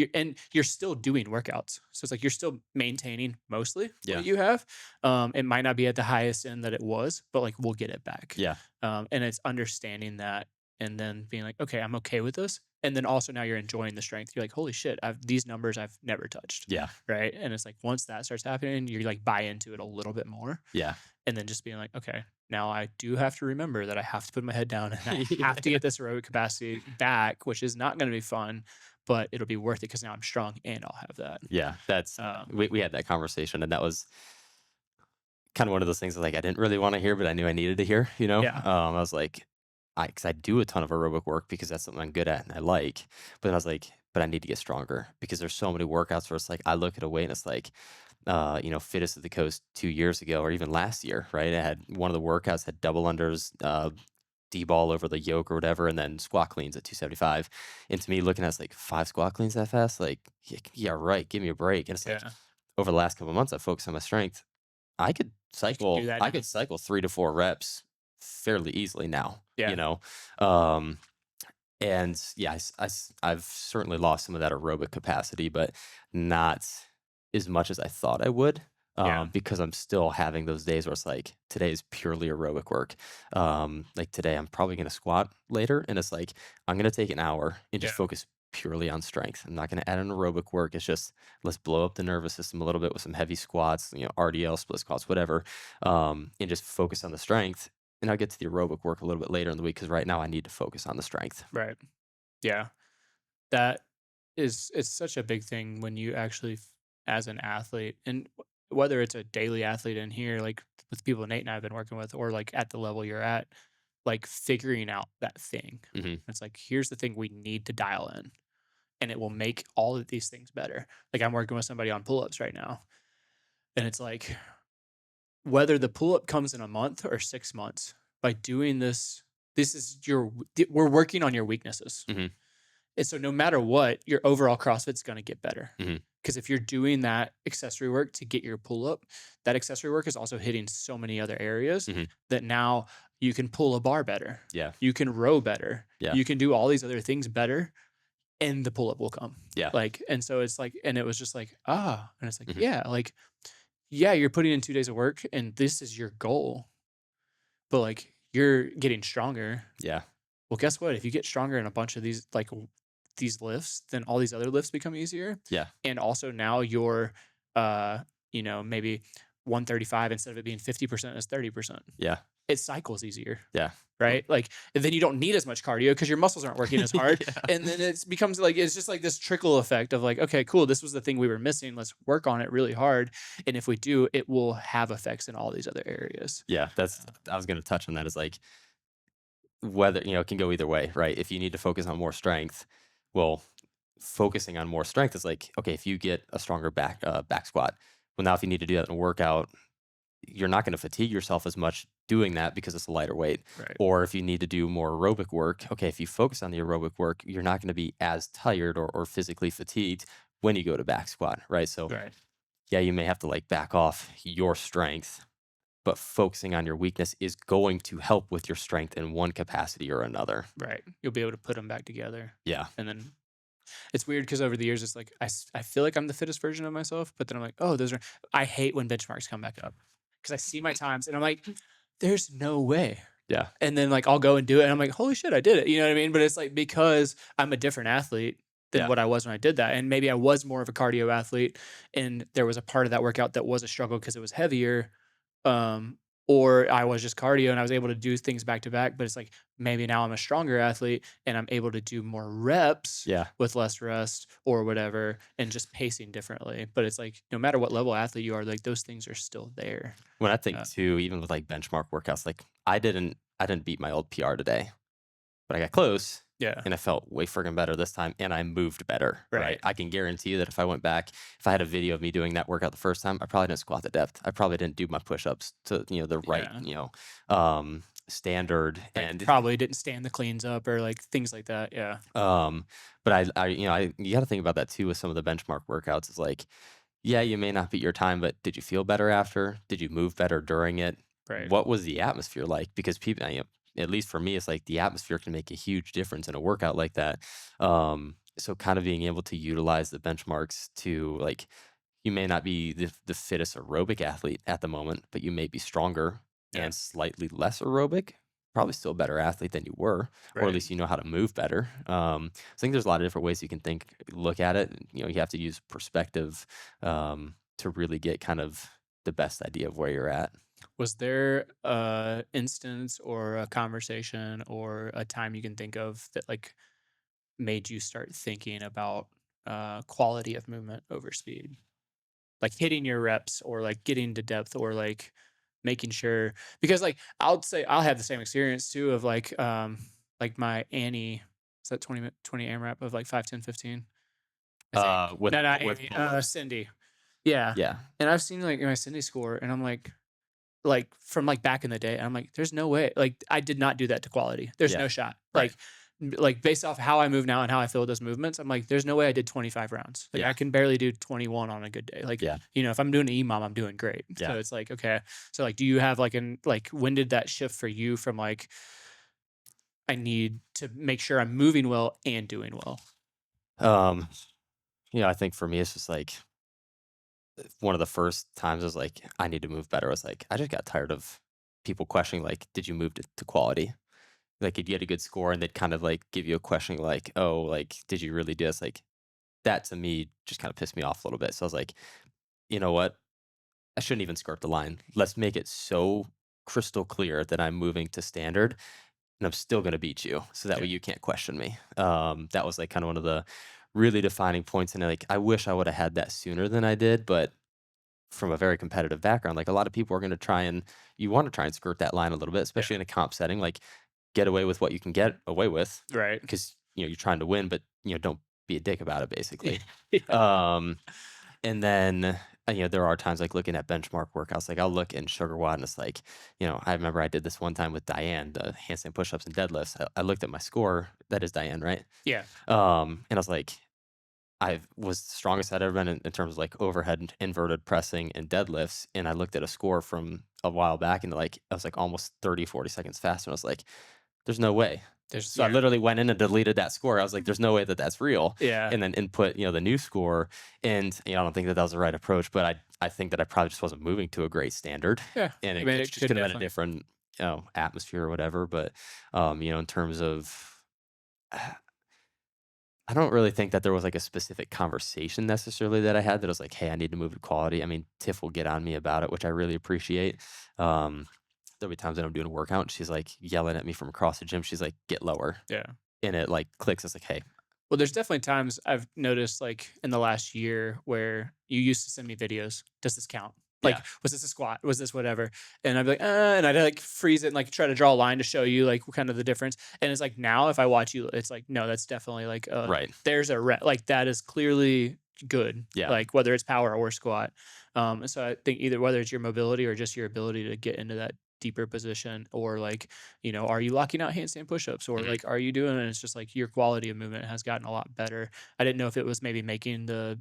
You're still doing workouts. So it's like you're still maintaining mostly Yeah. what you have. It might not be at the highest end that it was, but like we'll get it back. Yeah. And it's understanding that and then being like, okay, I'm okay with this. And then also now you're enjoying the strength. You're like, holy shit, these numbers I've never touched. Yeah. Right. And it's like once that starts happening, you like buy into it a little bit more. Yeah. And then just being like, okay, now I do have to remember that I have to put my head down and I have to get this aerobic capacity back, which is not going to be fun, but it'll be worth it because now I'm strong and I'll have that. Yeah. That's, we had that conversation, and that was kind of one of those things that like I didn't really want to hear, but I knew I needed to hear, you know? Yeah. I was like, because I do a ton of aerobic work because that's something I'm good at and I like. But then I was like, but I need to get stronger because there's so many workouts where it's like I look at a weight and it's like, Fittest of the Coast 2 years ago or even last year, right? I had one of the workouts had double unders, D-ball over the yoke or whatever, and then squat cleans at 275. And to me, looking at it's like 5 squat cleans that fast, like, yeah, right, give me a break. And it's like over the last couple of months, I focused on my strength. I could cycle 3 to 4 reps fairly easily now, you know? And yeah, I've certainly lost some of that aerobic capacity, but not as much as I thought I would. Because I'm still having those days where it's like today is purely aerobic work. Like today, I'm probably going to squat later, and it's like I'm going to take an hour and just focus purely on strength. I'm not going to add an aerobic work. It's just let's blow up the nervous system a little bit with some heavy squats, RDL, split squats, whatever, and just focus on the strength. And I'll get to the aerobic work a little bit later in the week because right now I need to focus on the strength. Right. Yeah. It's such a big thing when you actually, as an athlete, and whether it's a daily athlete in here, like with people Nate and I have been working with, or like at the level you're at, like figuring out that thing. Mm-hmm. It's like, here's the thing we need to dial in, and it will make all of these things better. Like I'm working with somebody on pull-ups right now, and it's like, whether the pull-up comes in a month or 6 months, by doing this, we're working on your weaknesses. Mm-hmm. And so no matter what, your overall CrossFit's going to get better. Mm-hmm. Because if you're doing that accessory work to get your pull-up, that accessory work is also hitting so many other areas that now you can pull a bar better. Yeah. You can row better. Yeah. You can do all these other things better, and the pull-up will come. Yeah. Like, and so it's like, and it was just like, and it's like, you're putting in 2 days of work and this is your goal, but like you're getting stronger. Yeah. Well, guess what? If you get stronger in a bunch of these, like these lifts, then all these other lifts become easier. Yeah. And also now you're, maybe 135 instead of it being 50% is 30%. Yeah. It cycles easier. Yeah. Right. Like, and then you don't need as much cardio because your muscles aren't working as hard. And then it becomes like, it's just like this trickle effect of like, okay, cool. This was the thing we were missing. Let's work on it really hard. And if we do, it will have effects in all these other areas. Yeah. I was going to touch on that, is like whether, it can go either way, right? If you need to focus on more strength, well, focusing on more strength is like, okay, if you get a stronger back squat, well, now if you need to do that in a workout, you're not going to fatigue yourself as much doing that because it's a lighter weight. Right. Or if you need to do more aerobic work, okay, if you focus on the aerobic work, you're not going to be as tired or physically fatigued when you go to back squat, right? So yeah, you may have to like back off your strength, but focusing on your weakness is going to help with your strength in one capacity or another. Right. You'll be able to put them back together. Yeah. And then it's weird because over the years, it's like, I feel like I'm the fittest version of myself, but then I'm like, oh, I hate when benchmarks come back up because I see my times and I'm like, there's no way. Yeah. And then like, I'll go and do it. And I'm like, holy shit, I did it. You know what I mean? But it's like, because I'm a different athlete than what I was when I did that. And maybe I was more of a cardio athlete and there was a part of that workout that was a struggle because it was heavier. Or I was just cardio and I was able to do things back to back, but it's like maybe now I'm a stronger athlete and I'm able to do more reps with less rest or whatever and just pacing differently. But it's like no matter what level athlete you are, like those things are still there. When I think too, even with like benchmark workouts, like I didn't beat my old PR today, but I got close. Yeah. And I felt way friggin' better this time and I moved better. Right. I can guarantee you that if I went back, if I had a video of me doing that workout the first time, I probably didn't squat the depth. I probably didn't do my push-ups to, the right, standard. And probably didn't stand the cleans up or like things like that. Yeah. But you got to think about that too with some of the benchmark workouts. It's like, yeah, you may not beat your time, but did you feel better after? Did you move better during it? Right. What was the atmosphere like? Because people, at least for me, it's like the atmosphere can make a huge difference in a workout like that. So kind of being able to utilize the benchmarks to like, you may not be the fittest aerobic athlete at the moment, but you may be stronger and slightly less aerobic, probably still a better athlete than you were, or at least you know how to move better. So I think there's a lot of different ways you can look at it. You know, you have to use perspective to really get kind of the best idea of where you're at. Was there a instance or a conversation or a time you can think of that like made you start thinking about quality of movement over speed? Like hitting your reps or like getting to depth or like making sure, because like I'll say I'll have the same experience too of like my Annie, is that 20 AMRAP of like 5, 10, 15? With No, not with Annie, Cindy. Yeah. yeah, And I've seen like my Cindy score and I'm like from like back in the day, I'm like, there's no way. Like I did not do that to quality. There's Yeah. no shot. Right. Like based off how I move now and how I feel with those movements, I'm like, there's no way I did 25 rounds. Like Yeah. I can barely do 21 on a good day. Like, Yeah. you know, if I'm doing an EMOM, I'm doing great. Yeah. So it's like, okay. So like, do you have like when did that shift for you from like, I need to make sure I'm moving well and doing well? You know, I think for me, it's just like one of the first times I was like, I need to move better. I was like, I just got tired of people questioning, like, did you move to quality? Like, if you had a good score and they'd kind of like give you a question like, oh, like, did you really do this? Like, that to me just kind of pissed me off a little bit. So I was like, you know what? I shouldn't even skirt the line. Let's make it so crystal clear that I'm moving to standard and I'm still going to beat you. So that way you can't question me. That was like kind of one of the really defining points. And like, I wish I would have had that sooner than I did, but from a very competitive background, like a lot of people are going to you want to try and skirt that line a little bit, especially in a comp setting, like get away with what you can get away with. Right. Because, you know, you're trying to win, but, you know, don't be a dick about it, basically. Yeah. And then, you know, there are times like looking at benchmark workouts, like I'll look in Sugar Watt and it's like, you know, I remember I did this one time with Diane, the handstand push-ups and deadlifts. I looked at my score. That is Diane, right? Yeah. And I was like, I was the strongest I'd ever been in terms of like overhead inverted pressing and deadlifts. And I looked at a score from a while back and like, I was like almost 30, 40 seconds faster. And I was like, there's no way. So I literally went in and deleted that score. I was like, there's no way that that's real. Yeah. And then input, you know, the new score. And, you know, I don't think that was the right approach, but I think that I probably just wasn't moving to a great standard. Yeah. And I mean, it just could have been a different, you know, atmosphere or whatever. But, you know, in terms of, I don't really think that there was like a specific conversation necessarily that I had that was like, hey, I need to move to quality. I mean, Tiff will get on me about it, which I really appreciate. There'll be times that I'm doing a workout and she's like yelling at me from across the gym. She's like, get lower. Yeah. And it like clicks. It's like, hey. Well, there's definitely times I've noticed like in the last year where you used to send me videos. Does this count? Like, was this a squat? Was this whatever? And I'd be like, and I'd like freeze it and like try to draw a line to show you like kind of the difference. And it's like now if I watch you, it's like, no, that's definitely like, right. There's a like that is clearly good. Yeah. Like whether it's power or squat. So I think either whether it's your mobility or just your ability to get into that deeper position or like, you know, are you locking out handstand push-ups or like, are you doing it? It's just like your quality of movement has gotten a lot better. I didn't know if it was maybe making the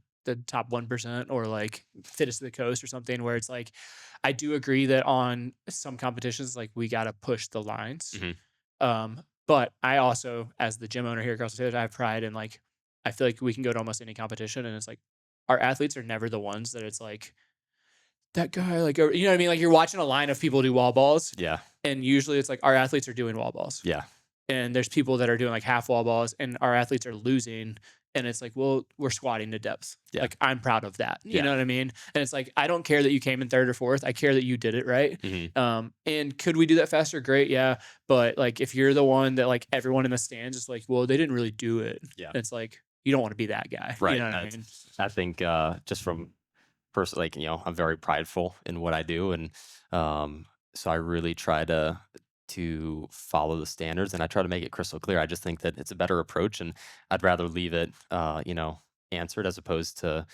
top 1% or like fittest of the coast or something where it's like, I do agree that on some competitions, like we got to push the lines. But I also, as the gym owner here at CrossFit Taylors, I have pride in like, I feel like we can go to almost any competition and it's like, our athletes are never the ones that it's like, that guy, like, you know what I mean? Like you're watching a line of people do wall balls. Yeah. And usually it's like our athletes are doing wall balls. Yeah. And there's people that are doing like half wall balls and our athletes are losing. And it's like, well, we're squatting to depth. Yeah. Like I'm proud of that. You know what I mean? And it's like, I don't care that you came in third or fourth. I care that you did it right. And could we do that faster? Great. Yeah. But like, if you're the one that like everyone in the stands is like, well, they didn't really do it. Yeah. It's like, you don't want to be that guy. Right. You know what I mean? I think just from personally, like, you know, I'm very prideful in what I do. And so I really try to follow the standards and I try to make it crystal clear. I just think that it's a better approach and I'd rather leave it, you know, answered as opposed to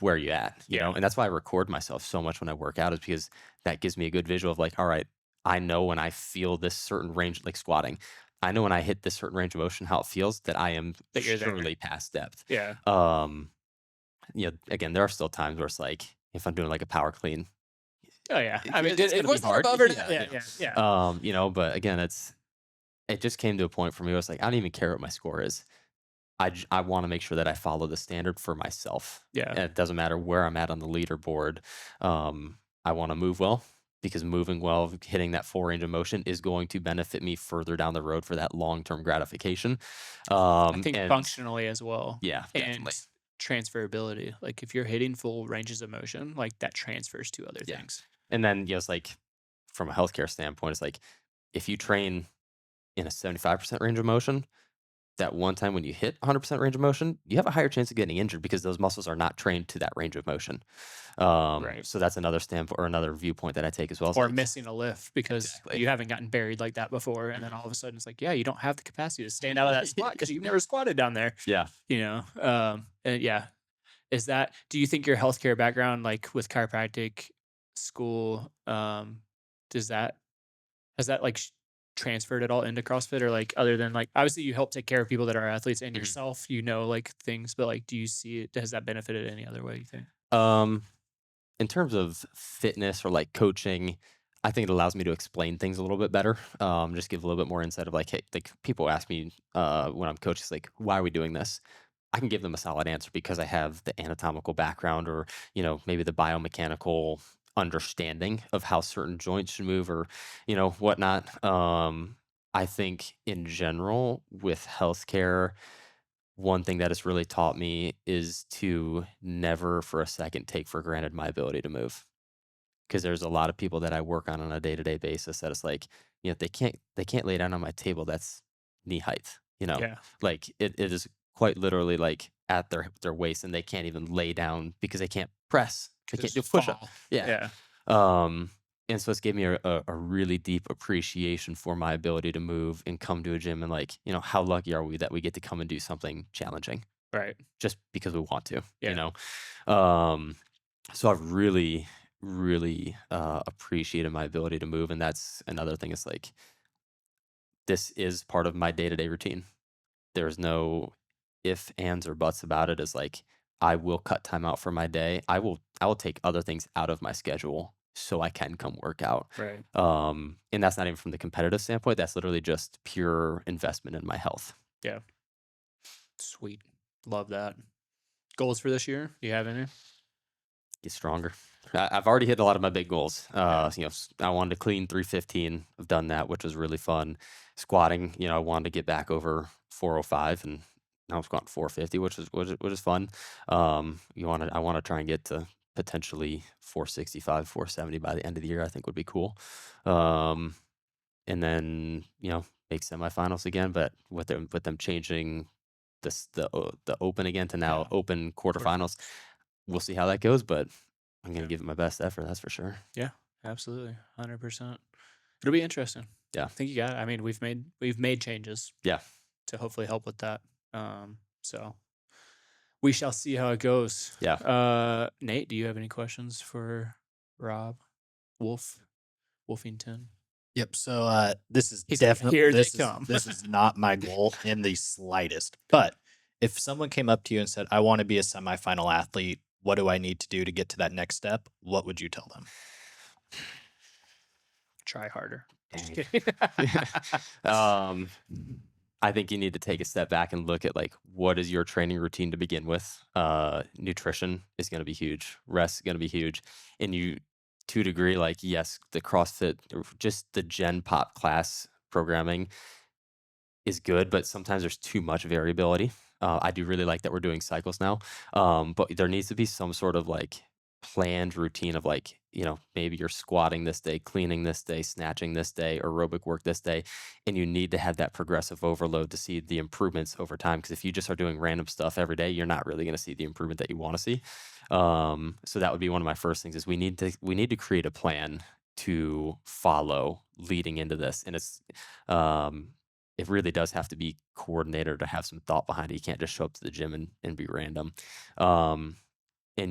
where you at, you know? And that's why I record myself so much when I work out is because that gives me a good visual of like, all right, I know when I feel this certain range, like squatting, I know when I hit this certain range of motion, how it feels that I am surely past depth. Yeah. You know, again, there are still times where it's like, if I'm doing like a power clean, oh yeah, I mean, it was hard. Yeah. You know, but again, it's it just came to a point for me where it's like, I don't even care what my score is. I want to make sure that I follow the standard for myself. Yeah. And it doesn't matter where I'm at on the leaderboard. I want to move well, because moving well, hitting that full range of motion is going to benefit me further down the road for that long-term gratification. I think And functionally as well. yeah, definitely. And transferability. Like if you're hitting full ranges of motion, like that transfers to other things. And then, it's like, from a healthcare standpoint, it's like, if you train in a 75% range of motion, that one time when you hit 100% range of motion, you have a higher chance of getting injured because those muscles are not trained to that range of motion. Right. So that's another standpoint or another viewpoint that I take as well. Or like, missing a lift because Exactly. you haven't gotten buried like that before. And then all of a sudden it's like, yeah, you don't have the capacity to stand out of that squat because you've never squatted down there, yeah. you know? And yeah. Do you think your healthcare background, like with chiropractic school, has that like transferred at all into CrossFit, or like, other than like, obviously you help take care of people that are athletes and Mhm. yourself, like things, but like, do you see it, has that benefited any other way, you think? In terms of fitness or like coaching, I think it allows me to explain things a little bit better. Just give a little bit more insight of like, hey, like people ask me when I'm coaching, it's like, why are we doing this? I can give them a solid answer because I have the anatomical background, or, maybe the biomechanical understanding of how certain joints should move, or, whatnot. I think in general with healthcare, one thing that has really taught me is to never for a second take for granted my ability to move. Because there's a lot of people that I work on a day-to-day basis that it's like, they can't lay down on my table that's knee height. Yeah. Like it is quite literally like at their waist, and they can't even lay down because they can't press. They can't do push up. Yeah. And so it's gave me a really deep appreciation for my ability to move and come to a gym, and like, how lucky are we that we get to come and do something challenging Right. just because we want to, Yeah. So I've really, really appreciated my ability to move. And that's another thing. It's like, this is part of my day-to-day routine. There's no if, ands, or buts about it. Is like, I will cut time out for my day. I will take other things out of my schedule so I can come work out. Right. And that's not even from the competitive standpoint. That's literally just pure investment in my health. Yeah. Sweet. Love that. Goals for this year? Do you have any? Get stronger. I've already hit a lot of my big goals. I wanted to clean 315. I've done that, which was really fun. Squatting, I wanted to get back over 405, and now I'm squatting 450, which is fun. I want to try and get to potentially 465, 470 by the end of the year. I think would be cool. And then make semifinals again, but with them changing the open again to now open quarterfinals. We'll see how that goes, but I'm going to give it my best effort. That's for sure. Yeah, absolutely. 100%. It'll be interesting. Yeah. I think you got it. I mean, we've made changes. Yeah. To hopefully help with that. So we shall see how it goes. Yeah. Nate, do you have any questions for Rob Wolfington? Yep. So this is He's like, definitely "Here they come." This is not my goal in the slightest. But if someone came up to you and said, "I want to be a semifinal athlete. What do I need to do to get to that next step?" What would you tell them? Try harder. Just Dang. kidding. I think you need to take a step back and look at like, what is your training routine to begin with? Nutrition is going to be huge. Rest is going to be huge. And you, to a degree, like, yes, the CrossFit, or just the Gen Pop class programming is good, but sometimes there's too much variability. I do really like that we're doing cycles now, but there needs to be some sort of like planned routine of like, maybe you're squatting this day, cleaning this day, snatching this day, aerobic work this day, and you need to have that progressive overload to see the improvements over time. Because if you just are doing random stuff every day, you're not really going to see the improvement that you want to see. So that would be one of my first things: is we need to create a plan to follow leading into this, and it really does have to be coordinated, to have some thought behind it. You can't just show up to the gym and be random. And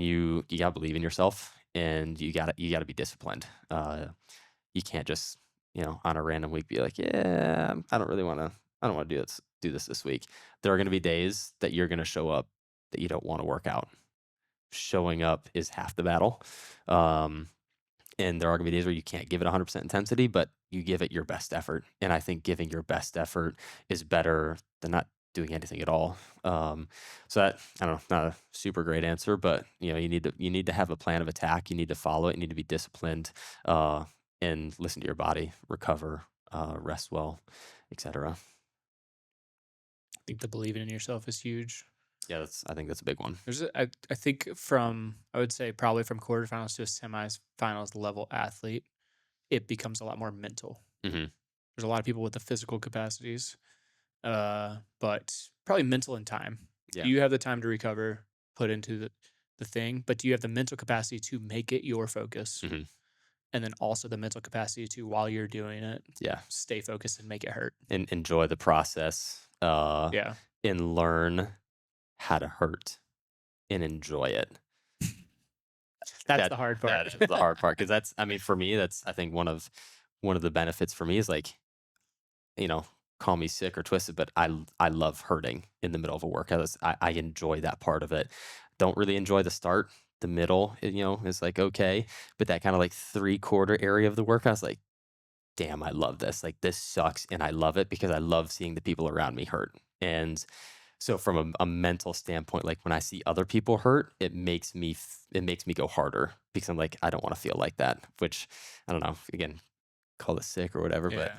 you gotta believe in yourself, and you gotta be disciplined. You can't just, on a random week be like, yeah, I don't want to do this week. There are going to be days that you're going to show up that you don't want to work out. Showing up is half the battle. And there are going to be days where you can't give it 100% intensity, but you give it your best effort. And I think giving your best effort is better than not doing anything at all. So that, I don't know, not a super great answer, but you know, you need to have a plan of attack. You need to follow it. You need to be disciplined, and listen to your body, recover, rest well, etc. I think the believing in yourself is huge. Yeah, I think that's a big one. I think I would say probably from quarterfinals to a semifinals level athlete, it becomes a lot more mental. Mm-hmm. There's a lot of people with the physical capacities, but probably mental and time. Yeah. Do you have the time to recover, put into the thing, but do you have the mental capacity to make it your focus? Mm-hmm. And then also the mental capacity to, while you're doing it, stay focused and make it hurt. And enjoy the process. And learn how to hurt and enjoy it. That's the hard part. That is the hard part, because for me, that's, I think, one of the benefits for me is, like, you know, call me sick or twisted, but I love hurting in the middle of a workout. I enjoy that part of it. Don't really enjoy the start. The middle, is like, okay, but that kind of like 3/4 area of the workout is like, damn, I love this. Like, this sucks, and I love it because I love seeing the people around me hurt. And so from a mental standpoint, like, when I see other people hurt, it makes me go harder, because I'm like, I don't want to feel like that, which, I don't know, again, call it sick or whatever, but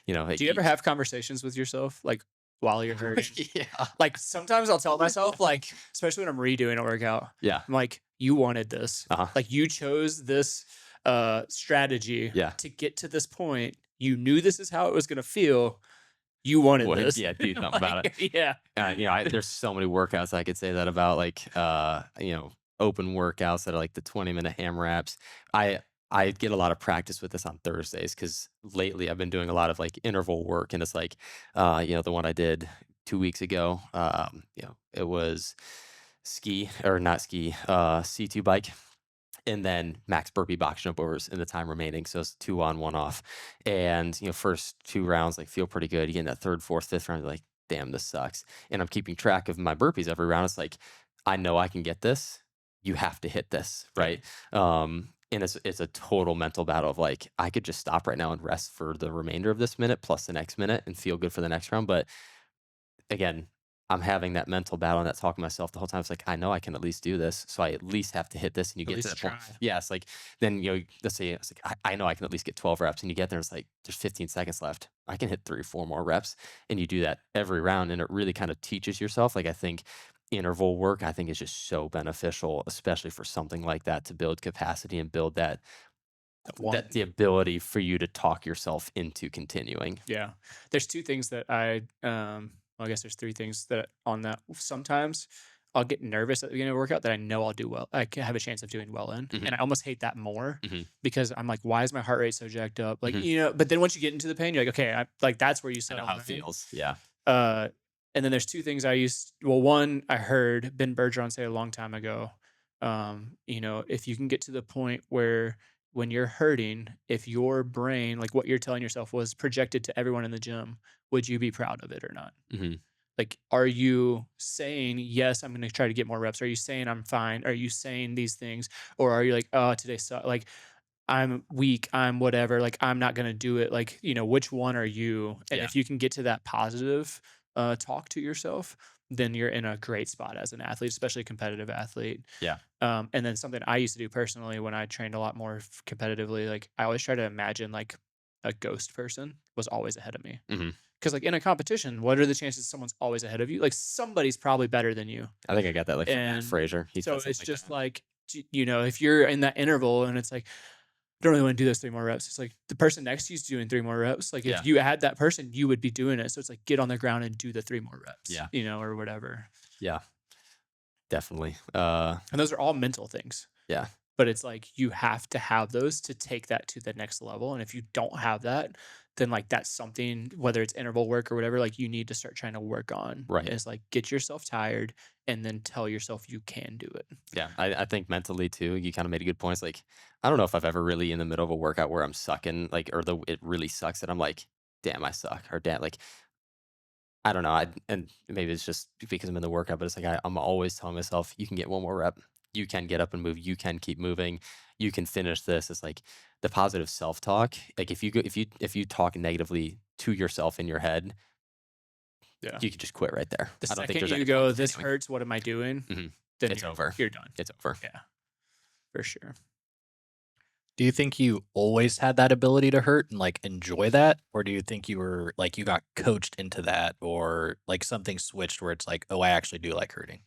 do you ever have conversations with yourself, like, while you're hurting? Yeah. Like, sometimes I'll tell myself, like, especially when I'm redoing a workout, Yeah. I'm like, you wanted this. Like, you chose this strategy to get to this point. You knew this is how it was going to feel. You wanted this. Yeah, do something about it. Yeah. There's so many workouts I could say that about, like, open workouts that are like the 20-minute AMRAPs. I get a lot of practice with this on Thursdays, because lately I've been doing a lot of, like, interval work, and it's like, the one I did 2 weeks ago, it was C2 bike, and then max burpee box jump overs in the time remaining. So it's 2 on, 1 off. And, first 2 rounds, like, feel pretty good. You get in that 3rd, 4th, 5th round, you're like, damn, this sucks. And I'm keeping track of my burpees every round. It's like, I know I can get this. You have to hit this, right? And it's a total mental battle of, like, I could just stop right now and rest for the remainder of this minute plus the next minute and feel good for the next round. But again, I'm having that mental battle and that talk to myself the whole time. It's like, I know I can at least do this, so I at least have to hit this. And you get to that point. Yeah, it's like, then, let's say it's like, I know I can at least get 12 reps, and you get there, it's like, there's 15 seconds left. I can hit 3 or 4 more reps, and you do that every round, and it really kind of teaches yourself. Like, I think interval work, I think, is just so beneficial, especially for something like that, to build capacity and build that the ability for you to talk yourself into continuing. Yeah, there's 2 things that I guess there's 3 things that on that. Sometimes I'll get nervous at the beginning of a workout that I know I'll do well. I can have a chance of doing well in. And I almost hate that more because I'm like, why is my heart rate so jacked up? Like, but then once you get into the pain, you're like, okay, that's where you settle. I know how it feels. Yeah. And then there's 2 things one, I heard Ben Bergeron say a long time ago, if you can get to the point where when you're hurting, if your brain, like what you're telling yourself, was projected to everyone in the gym, would you be proud of it or not? Like, are you saying, yes, I'm going to try to get more reps? Are you saying I'm fine? Are you saying these things? Or are you like, oh, today sucks. Like, I'm weak. I'm whatever. Like, I'm not going to do it. Like, which one are you? And if you can get to that positive talk to yourself, then you're in a great spot as an athlete, especially a competitive athlete. Yeah. And then something I used to do personally when I trained a lot more competitively, like, I always try to imagine, like, a ghost person was always ahead of me. Because, like, in a competition, what are the chances someone's always ahead of you? Like, somebody's probably better than you. I think I got that, like, from Fraser. So it's just like, if you're in that interval and it's like, I don't really want to do those 3 more reps. It's like the person next to you is doing 3 more reps. Like, if you had that person, you would be doing it. So it's like, get on the ground and do the 3 more reps. Yeah. Or whatever. Yeah. Definitely. And those are all mental things. Yeah. But it's like, you have to have those to take that to the next level. And if you don't have that, then, like, that's something, whether it's interval work or whatever, like, you need to start trying to work on. Right. Is like, get yourself tired and then tell yourself you can do it. Yeah. I think mentally too, you kind of made a good point. It's like, I don't know if I've ever really in the middle of a workout where I'm sucking, like, or it really sucks that I'm like, damn, I suck, or damn, like, I don't know. And maybe it's just because I'm in the workout, but it's like, I'm always telling myself, you can get 1 more rep. you can get up and move, you can keep moving, you can finish this. It's like the positive self-talk. Like if you talk negatively to yourself in your head, Yeah. you could just quit right there. The I don't think second there's you any go, point this continuing. hurts. What am I doing? Then It's over. You're done. It's over. Yeah, for sure. Do you think you always had that ability to hurt and like enjoy that? Or do you think you were like you got coached into that or like something switched where it's like, oh, I actually do like hurting?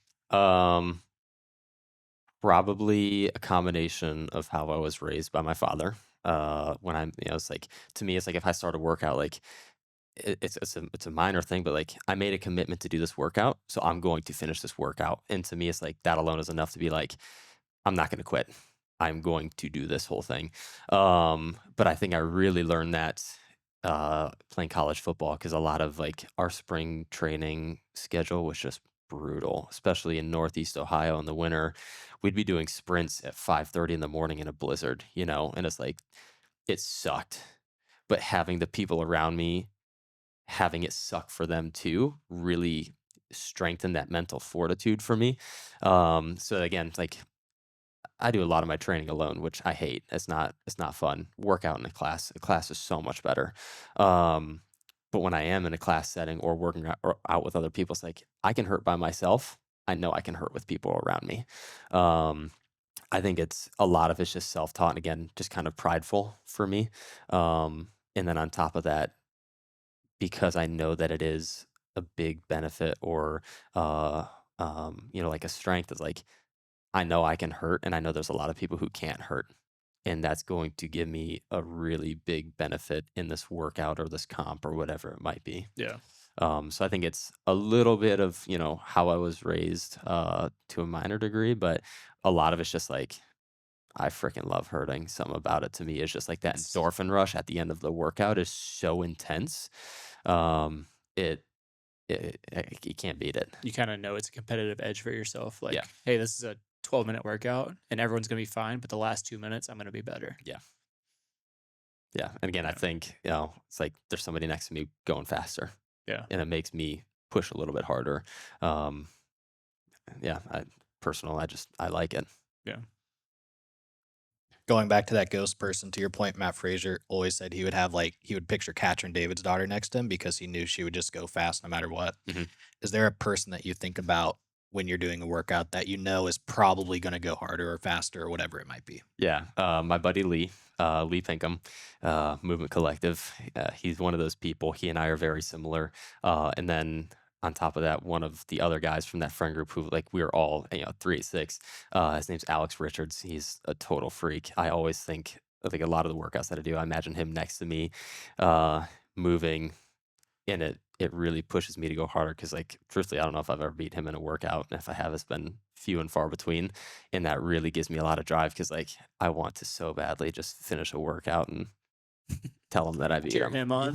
Probably a combination of how I was raised by my father. When I'm, it's like, to me, it's like if I start a workout, like it's a minor thing, but like I made a commitment to do this workout, so I'm going to finish this workout. And to me, it's like that alone is enough to be like, I'm not going to quit. I'm going to do this whole thing. But I think I really learned that playing college football, because a lot of like our spring training schedule was just brutal, especially in Northeast Ohio in the winter. We'd be doing sprints at 5:30 in the morning in a blizzard, and it's like it sucked. But having the people around me, having it suck for them too, really strengthened that mental fortitude for me. So again, like I do a lot of my training alone, which I hate. It's not fun. Work out in a class. A class is so much better. Um, but when I am in a class setting or working out with other people, it's like I can hurt by myself. I know I can hurt with people around me. Um, I think a lot of it's just self-taught and again, just kind of prideful for me. And then on top of that, because I know that it is a big benefit or like a strength is like I know I can hurt and I know there's a lot of people who can't hurt. And that's going to give me a really big benefit in this workout or this comp or whatever it might be. Yeah. So I think it's a little bit of, how I was raised to a minor degree, but a lot of it's just like, I freaking love hurting. Something about it to me is just like that endorphin rush at the end of the workout is so intense. Um, it, you can't beat it. You kind of know it's a competitive edge for yourself. Like, Yeah. hey, this is a 12-minute workout and everyone's going to be fine, but the last 2 minutes, I'm going to be better. Yeah. Yeah. And again, I think, it's like there's somebody next to me going faster. Yeah. And it makes me push a little bit harder. Yeah. I like it. Yeah. Going back to that ghost person, to your point, Matt Frazier always said he would picture Katrin David's daughter next to him because he knew she would just go fast no matter what. Mhm. Is there a person that you think about when you're doing a workout that is probably going to go harder or faster or whatever it might be? Yeah. My buddy Lee Pinkham, Movement Collective. He's one of those people. He and I are very similar. And then on top of that, one of the other guys from that friend group who like we were all 3 6. His name's Alex Richards. He's a total freak. I always think like a lot of the workouts that I do, I imagine him next to me, moving, and it really pushes me to go harder because like truthfully, I don't know if I've ever beat him in a workout, and if I have, it's been few and far between, and that really gives me a lot of drive because like I want to so badly just finish a workout and tell him that I beat Cheer him on.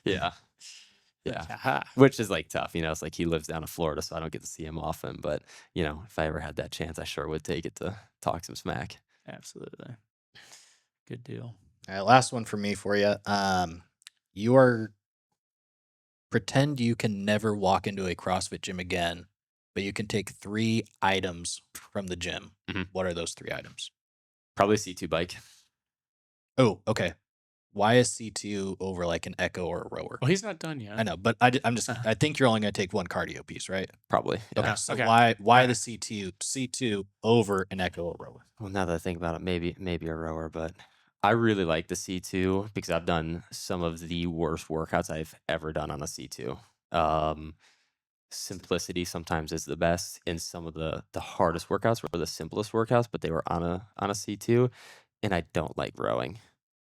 Yeah. Yeah. Aha. Which is like tough, it's like he lives down in Florida, so I don't get to see him often. But, if I ever had that chance, I sure would take it to talk some smack. Absolutely. Good deal. All right, last one for me for you. Pretend you can never walk into a CrossFit gym again, but you can take 3 items from the gym. Mhm. What are those 3 items? Probably a C2 bike. Oh, okay. Why is C2 over like an Echo or a rower? Well, he's not done yet. I know, but I think you're only going to take one cardio piece, right? Probably. Okay. Yeah. So Okay. why the C2 over an Echo or rower? Well, now that I think about it, maybe a rower, but I really like the C2 because I've done some of the worst workouts I've ever done on a C2. Simplicity sometimes is the best, and some of the hardest workouts were the simplest workouts, but they were on a C2, and I don't like rowing.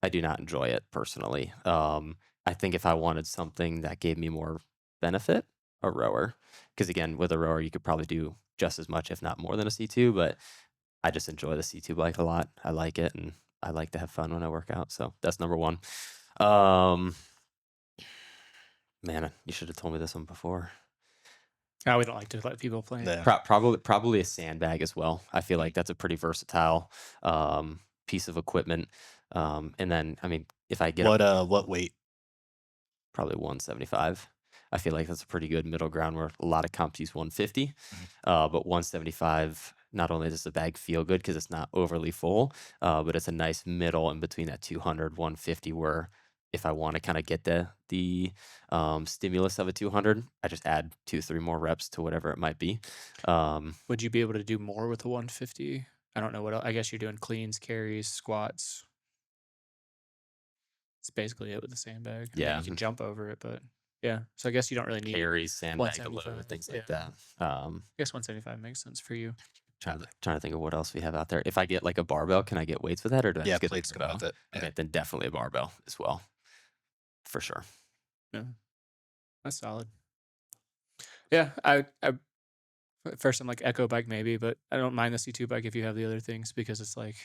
I do not enjoy it personally. I think if I wanted something that gave me more benefit, a rower, because again, with a rower you could probably do just as much, if not more, than a C2. But I just enjoy the C2 bike a lot. I like it, and I like to have fun when I work out. So that's number one. Man, you should have told me this one before. Oh, we don't like to let people play. Yeah. Probably a sandbag as well. I feel like that's a pretty versatile piece of equipment. And then, I mean, if I get What weight? probably 175. I feel like that's a pretty good middle ground where a lot of comps use 150, but 175. Not only does the bag feel good because it's not overly full, but it's a nice middle in between that 200, 150 where if I want to kind of get the stimulus of a 200, I just add 2-3 more reps to whatever it might be. Would you be able to do more with the 150? I don't know what else. I guess you're doing cleans, carries, squats. It's basically it with the sandbag. I mean, you can jump over it, but yeah. So I guess you don't really need carries, sandbag, a load, things like that. I guess 175 makes sense for you. Trying to think of what else we have out there. If I get like a barbell, can I get weights with that, or do I just get plates the go barbell? with it. Okay, then definitely a barbell as well, for sure. Yeah, that's solid. Yeah, I first I'm like Echo bike maybe, but I don't mind the C2 bike if you have the other things because it's like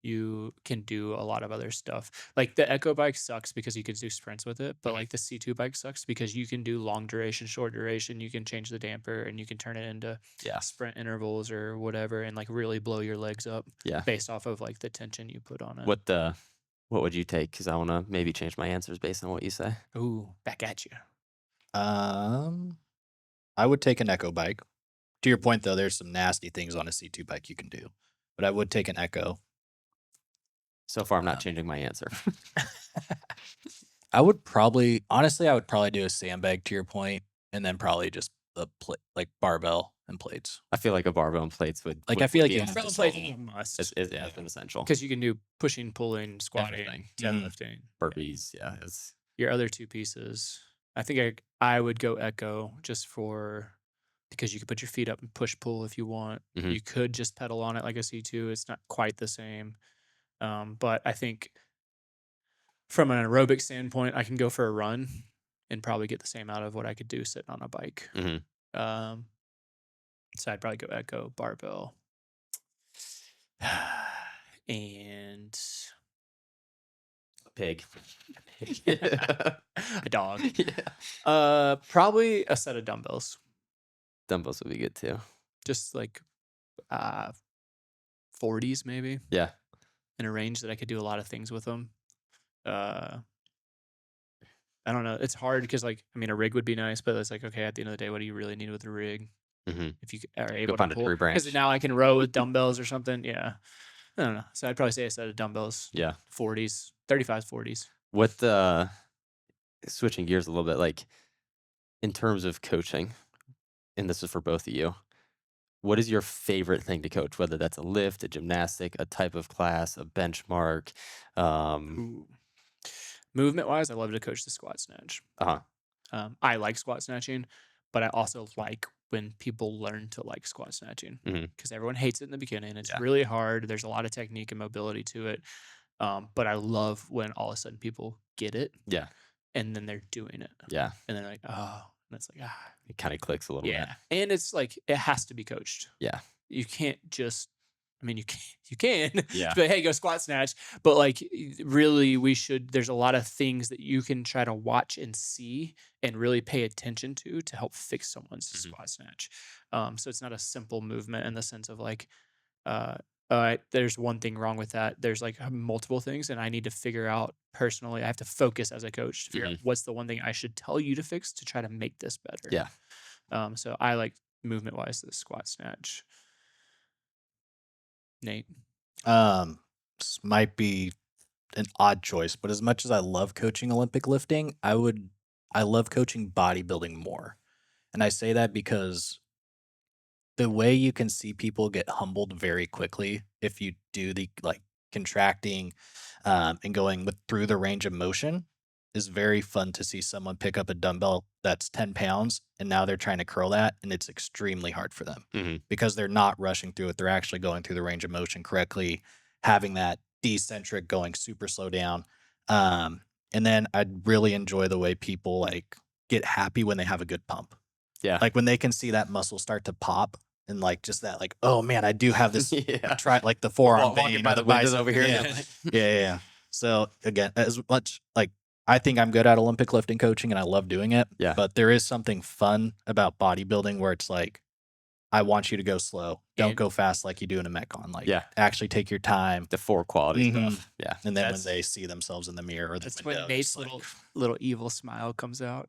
you can do a lot of other stuff. Like the Echo bike sucks because you can do sprints with it, but like the C2 bike sucks because you can do long duration, short duration. You can change the damper and you can turn it into sprint intervals or whatever, and like really blow your legs up. Based off of like the tension you put on it. What would you take? Because I want to maybe change my answers based on what you say. Ooh, back at you. I would take an Echo bike. To your point, though, there's some nasty things on a C2 bike you can do, but I would take an Echo. So far, I'm not changing my answer. I would probably do a sandbag to your point, and then probably just a like barbell and plates. I feel like a barbell and plates would I feel like barbell and plates is a must. It's an essential because you can do pushing, pulling, squatting, deadlifting, burpees. It's your other two pieces. I think I would go Echo just because you could put your feet up and push pull if you want. You could just pedal on it like a C2. It's not quite the same. But I think from an aerobic standpoint, I can go for a run and probably get the same out of what I could do sitting on a bike. So I'd probably go Echo, barbell, and a pig. A dog. Probably a set of dumbbells. Dumbbells would be good too. Just like 40s maybe. Yeah. In a range that I could do a lot of things with them. I don't know. It's hard because like, I mean, a rig would be nice, but it's like, okay, at the end of the day, what do you really need with a rig? If you are able to pull, because now I can row with dumbbells or something. Yeah. I don't know. So I'd probably say a set of dumbbells. Yeah. 40s, 35s, 40s. What switching gears a little bit, like in terms of coaching, and this is for both of you, what is your favorite thing to coach? Whether that's a lift, a gymnastic, a type of class, a benchmark. Movement wise, I love to coach the squat snatch. I like squat snatching, but I also like when people learn to like squat snatching because everyone hates it in the beginning. It's really hard. There's a lot of technique and mobility to it. But I love when all of a sudden people get it. Yeah. And then they're doing it. Yeah. And they're like, oh, and it's like, it kind of clicks a little bit. And it's like, it has to be coached. Yeah. You can't just, I mean, you can. Yeah. But hey, go squat snatch. But like, really, there's a lot of things that you can try to watch and see and really pay attention to help fix someone's squat snatch. So it's not a simple movement in the sense of like, there's one thing wrong with that. There's like multiple things, and I need to figure out personally. I have to focus as a coach to figure out what's the one thing I should tell you to fix to try to make this better. Yeah. So I like movement wise the squat snatch. Nate, this might be an odd choice, but as much as I love coaching Olympic lifting, I love coaching bodybuilding more, and I say that because the way you can see people get humbled very quickly if you do the like contracting and going through the range of motion is very fun to see someone pick up a dumbbell that's 10 pounds and now they're trying to curl that, and it's extremely hard for them because they're not rushing through it. They're actually going through the range of motion correctly, having that decentric going super slow down. And then I'd really enjoy the way people like get happy when they have a good pump. Yeah. Like when they can see that muscle start to pop and like just that, like, oh man, I do have this try like the forearm vein by the windows over here. Yeah. So again, as much like I think I'm good at Olympic lifting coaching and I love doing it. Yeah. But there is something fun about bodybuilding where it's like, I want you to go slow. Don't go fast like you do in a Metcon. Like, actually take your time. The 4 quality stuff. Yeah. And then when they see themselves in the mirror or the that's window, when Nate's little evil smile comes out.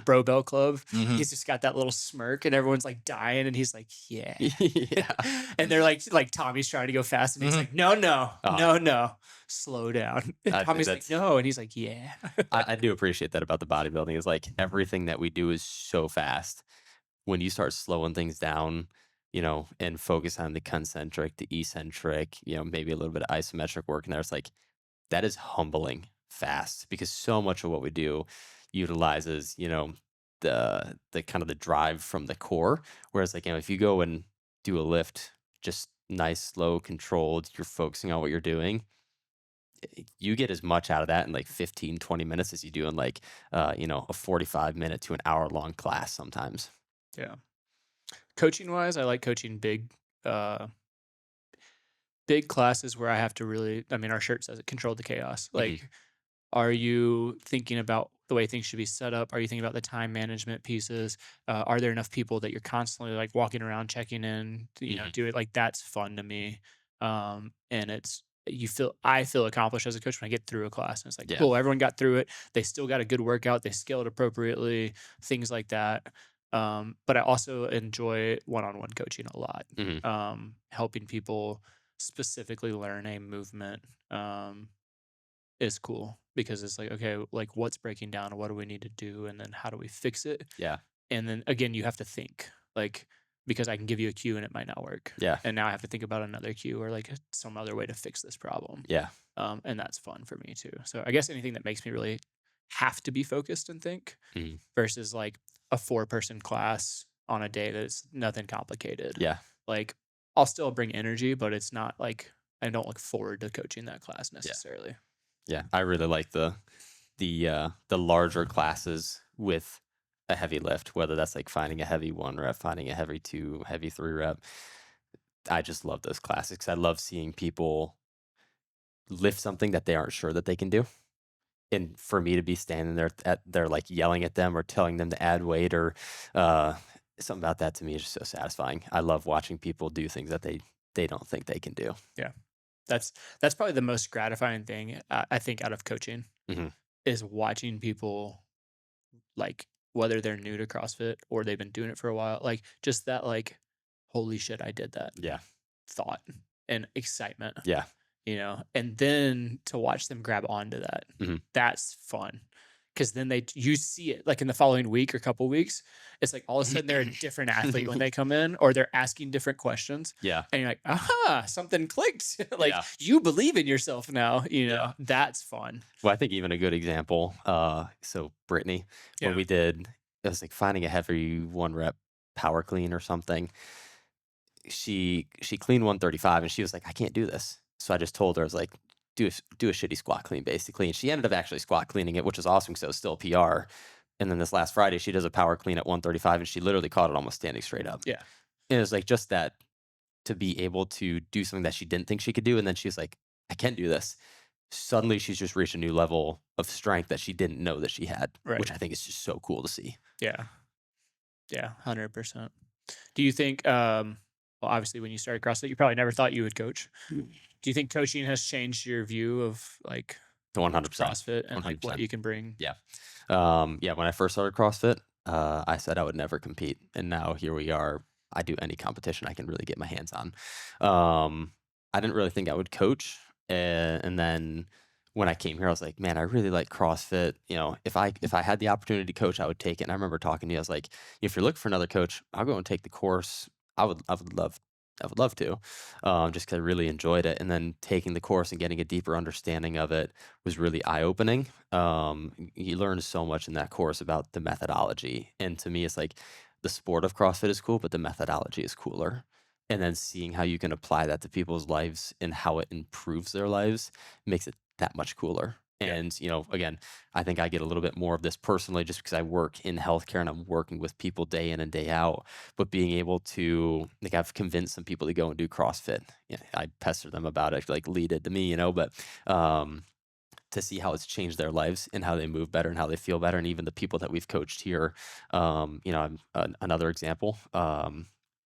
Bro Bell Club. Mhm. He's just got that little smirk, and everyone's like dying, and he's like, yeah. Yeah. And they're like Tommy's trying to go fast, and he's Mhm. like, no, Oh. no, slow down. And I- Tommy's like, that's- no, and he's like, yeah. I do appreciate that about the bodybuilding is like everything that we do is so fast. When you start slowing things down, and focus on the concentric, the eccentric, maybe a little bit of isometric work in there, it's like that is humbling fast because so much of what we do utilizes, the kind of the drive from the core. Whereas like, if you go and do a lift, just nice, slow, controlled, you're focusing on what you're doing, you get as much out of that in like 15, 20 minutes as you do in like, a 45-minute to an hour long class sometimes. Yeah. Coaching wise, I like coaching big classes where I have to really, I mean, our shirt says it, control the chaos. Like, are you thinking about the way things should be set up? Are you thinking about the time management pieces? Are there enough people that you're constantly like walking around, checking in, do it? Like, that's fun to me. And I feel accomplished as a coach when I get through a class and it's like, Yeah. cool, everyone got through it. They still got a good workout. They scaled appropriately, things like that. But I also enjoy one-on-one coaching a lot. Helping people specifically learn a movement is cool because it's like, okay, like what's breaking down and what do we need to do? And then how do we fix it? Yeah. And then again, you have to think like, because I can give you a cue and it might not work. Yeah. And now I have to think about another cue or like some other way to fix this problem. Yeah. And that's fun for me too. So I guess anything that makes me really have to be focused and think versus like a 4-person class on a day that's nothing complicated. Yeah. Like I'll still bring energy, but it's not like I don't look forward to coaching that class necessarily. Yeah. I really like the larger classes with a heavy lift, whether that's like finding a heavy 1 rep, finding a heavy 2, heavy 3 rep. I just love those classes because I love seeing people lift something that they aren't sure that they can do. And for me to be standing there they're like yelling at them or telling them to add weight or something about that to me is just so satisfying. I love watching people do things that they don't think they can do. Yeah. That's probably the most gratifying thing I think out of coaching is watching people, like whether they're new to CrossFit or they've been doing it for a while, like just that like, holy shit, I did that. Yeah. Thought and excitement. Yeah. And then to watch them grab onto that, that's fun. Because then you see it like in the following week or couple weeks, it's like all of a sudden they're a different athlete when they come in or they're asking different questions. Yeah. And you're like, aha, something clicked. Like you believe in yourself now, that's fun. Well, I think even a good example, so Brittany, when we did, it was like finding a heavy 1 rep power clean or something. She cleaned 135 and she was like, I can't do this. So I just told her, I was like, do a shitty squat clean basically. And she ended up actually squat cleaning it, which is awesome because it was still a PR. And then this last Friday, she does a power clean at 135 and she literally caught it almost standing straight up. Yeah. And it was like just that to be able to do something that she didn't think she could do. And then she was like, I can do this. Suddenly she's just reached a new level of strength that she didn't know that she had, which I think is just so cool to see. Yeah. Yeah. 100%. Do you think, well, obviously when you started CrossFit, you probably never thought you would coach. Do you think coaching has changed your view of like 100% CrossFit and like what you can bring? Yeah. When I first started CrossFit, I said I would never compete. And now here we are. I do any competition I can really get my hands on. I didn't really think I would coach. And then when I came here, I was like, man, I really like CrossFit. If I had the opportunity to coach, I would take it. And I remember talking to you, I was like, if you're looking for another coach, I'll go and take the course. I would love to, just because I really enjoyed it. And then taking the course and getting a deeper understanding of it was really eye-opening. You learn so much in that course about the methodology. And to me, it's like the sport of CrossFit is cool, but the methodology is cooler. And then seeing how you can apply that to people's lives and how it improves their lives makes it that much cooler. And, again, I think I get a little bit more of this personally just because I work in healthcare and I'm working with people day in and day out. But being able to, like, I've convinced some people to go and do CrossFit. I pester them about it, like Lee did to me, but to see how it's changed their lives and how they move better and how they feel better. And even the people that we've coached here, another example,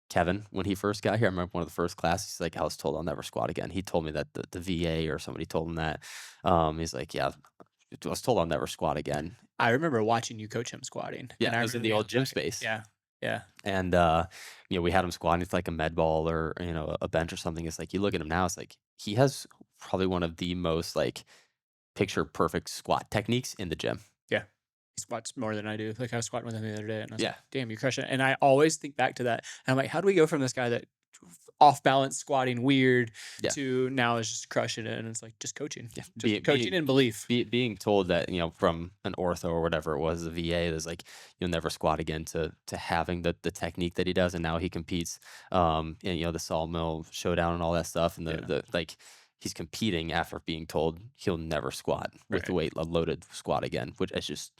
Kevin, when he first got here, I remember one of the first classes, he's like, I was told I'll never squat again. He told me that the VA or somebody told him that. He's like, yeah, I was told I'll never squat again. I remember watching you coach him squatting. Yeah, and I was in the old gym space. Yeah. Yeah. And we had him squatting with like a med ball or a bench or something. It's like you look at him now, it's like he has probably one of the most like picture perfect squat techniques in the gym. Yeah. He squats more than I do. Like I was squatting with him the other day and I was Yeah. like, damn, you're crushing it. And I always think back to that. And I'm like, how do we go from this guy that off balance squatting weird to now is just crushing it? And it's like just coaching. Yeah. Just coaching and belief. Being told that, from an ortho or whatever it was, the VA, there's like, you'll never squat again to having the technique that he does. And now he competes, and the Sawmill Showdown and all that stuff. And the like, he's competing after being told he'll never squat with the weight loaded squat again, which is just,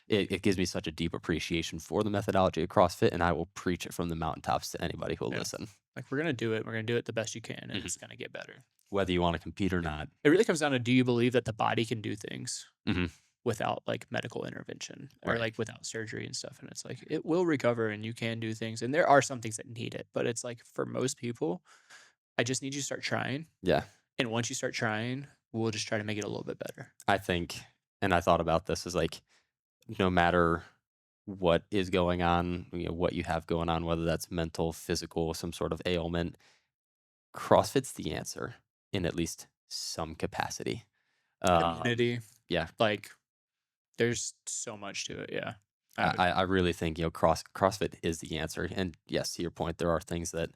it gives me such a deep appreciation for the methodology of CrossFit, and I will preach it from the mountaintops to anybody who will listen. Like we're gonna do it. We're gonna do it the best you can, and it's gonna get better, whether you want to compete or not. It really comes down to, do you believe that the body can do things without like medical intervention or like without surgery and stuff? And it's like it will recover, and you can do things, and there are some things that need it, but it's like for most people, I just need you to start trying. Yeah. And once you start trying, we'll just try to make it a little bit better. I think, and I thought about this, is like, no matter what is going on, what you have going on, whether that's mental, physical, some sort of ailment, CrossFit's the answer in at least some capacity. Community. Yeah. Like there's so much to it. Yeah. I really think, CrossFit is the answer. And yes, to your point, there are things that,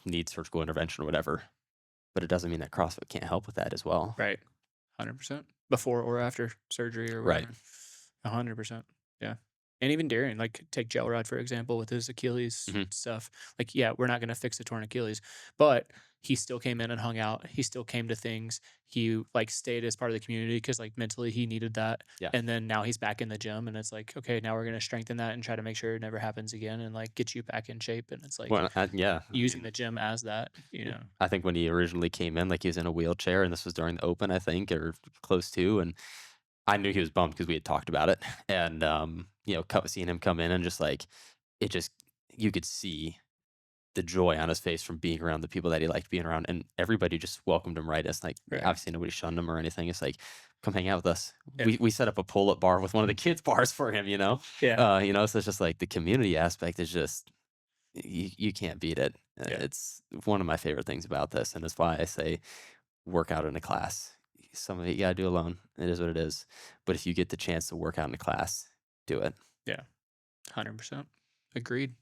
need surgical intervention or whatever, but it doesn't mean that CrossFit can't help with that as well. Right. 100%. Before or after surgery or whatever. 100%. Yeah. And even during, like take Gel Rod, for example, with his Achilles stuff. Like, yeah, we're not going to fix a torn Achilles, but he still came in and hung out. He still came to things. He like stayed as part of the community because like mentally he needed that. Yeah. And then now he's back in the gym, and it's like, okay, now we're going to strengthen that and try to make sure it never happens again and like get you back in shape. And it's like, using the gym as that, I think when he originally came in, like he was in a wheelchair, and this was during the Open, I think, or close to, and I knew he was bummed because we had talked about it, and seeing him come in and just like you could see the joy on his face from being around the people that he liked being around, and everybody just welcomed him right. It's like obviously nobody shunned him or anything. It's like, come hang out with us. Yeah. We set up a pull-up bar with one of the kids' bars for him. So it's just like the community aspect is just you can't beat it. It's one of my favorite things about this, and that's why I say work out in a class. Some of it you gotta do alone. It is what it is. But if you get the chance to work out in a class, do it. Yeah. 100%. Agreed.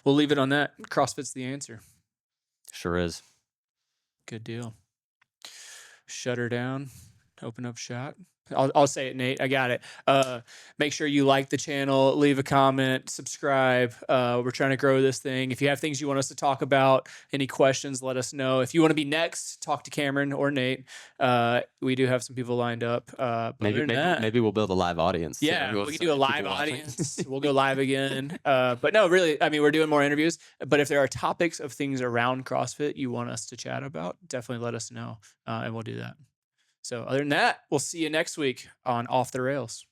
We'll leave it on that. CrossFit's the answer. Sure is. Good deal. Shut her down. Open up shop. I'll say it, Nate. I got it. Make sure you like the channel, leave a comment, subscribe. We're trying to grow this thing. If you have things you want us to talk about, any questions, let us know. If you want to be next, talk to Cameron or Nate. We do have some people lined up. Maybe we'll build a live audience. Yeah, we can do a live audience. We'll go live again. But no, really, I mean, we're doing more interviews. But if there are topics of things around CrossFit you want us to chat about, definitely let us know, and we'll do that. So other than that, we'll see you next week on Off the Rails.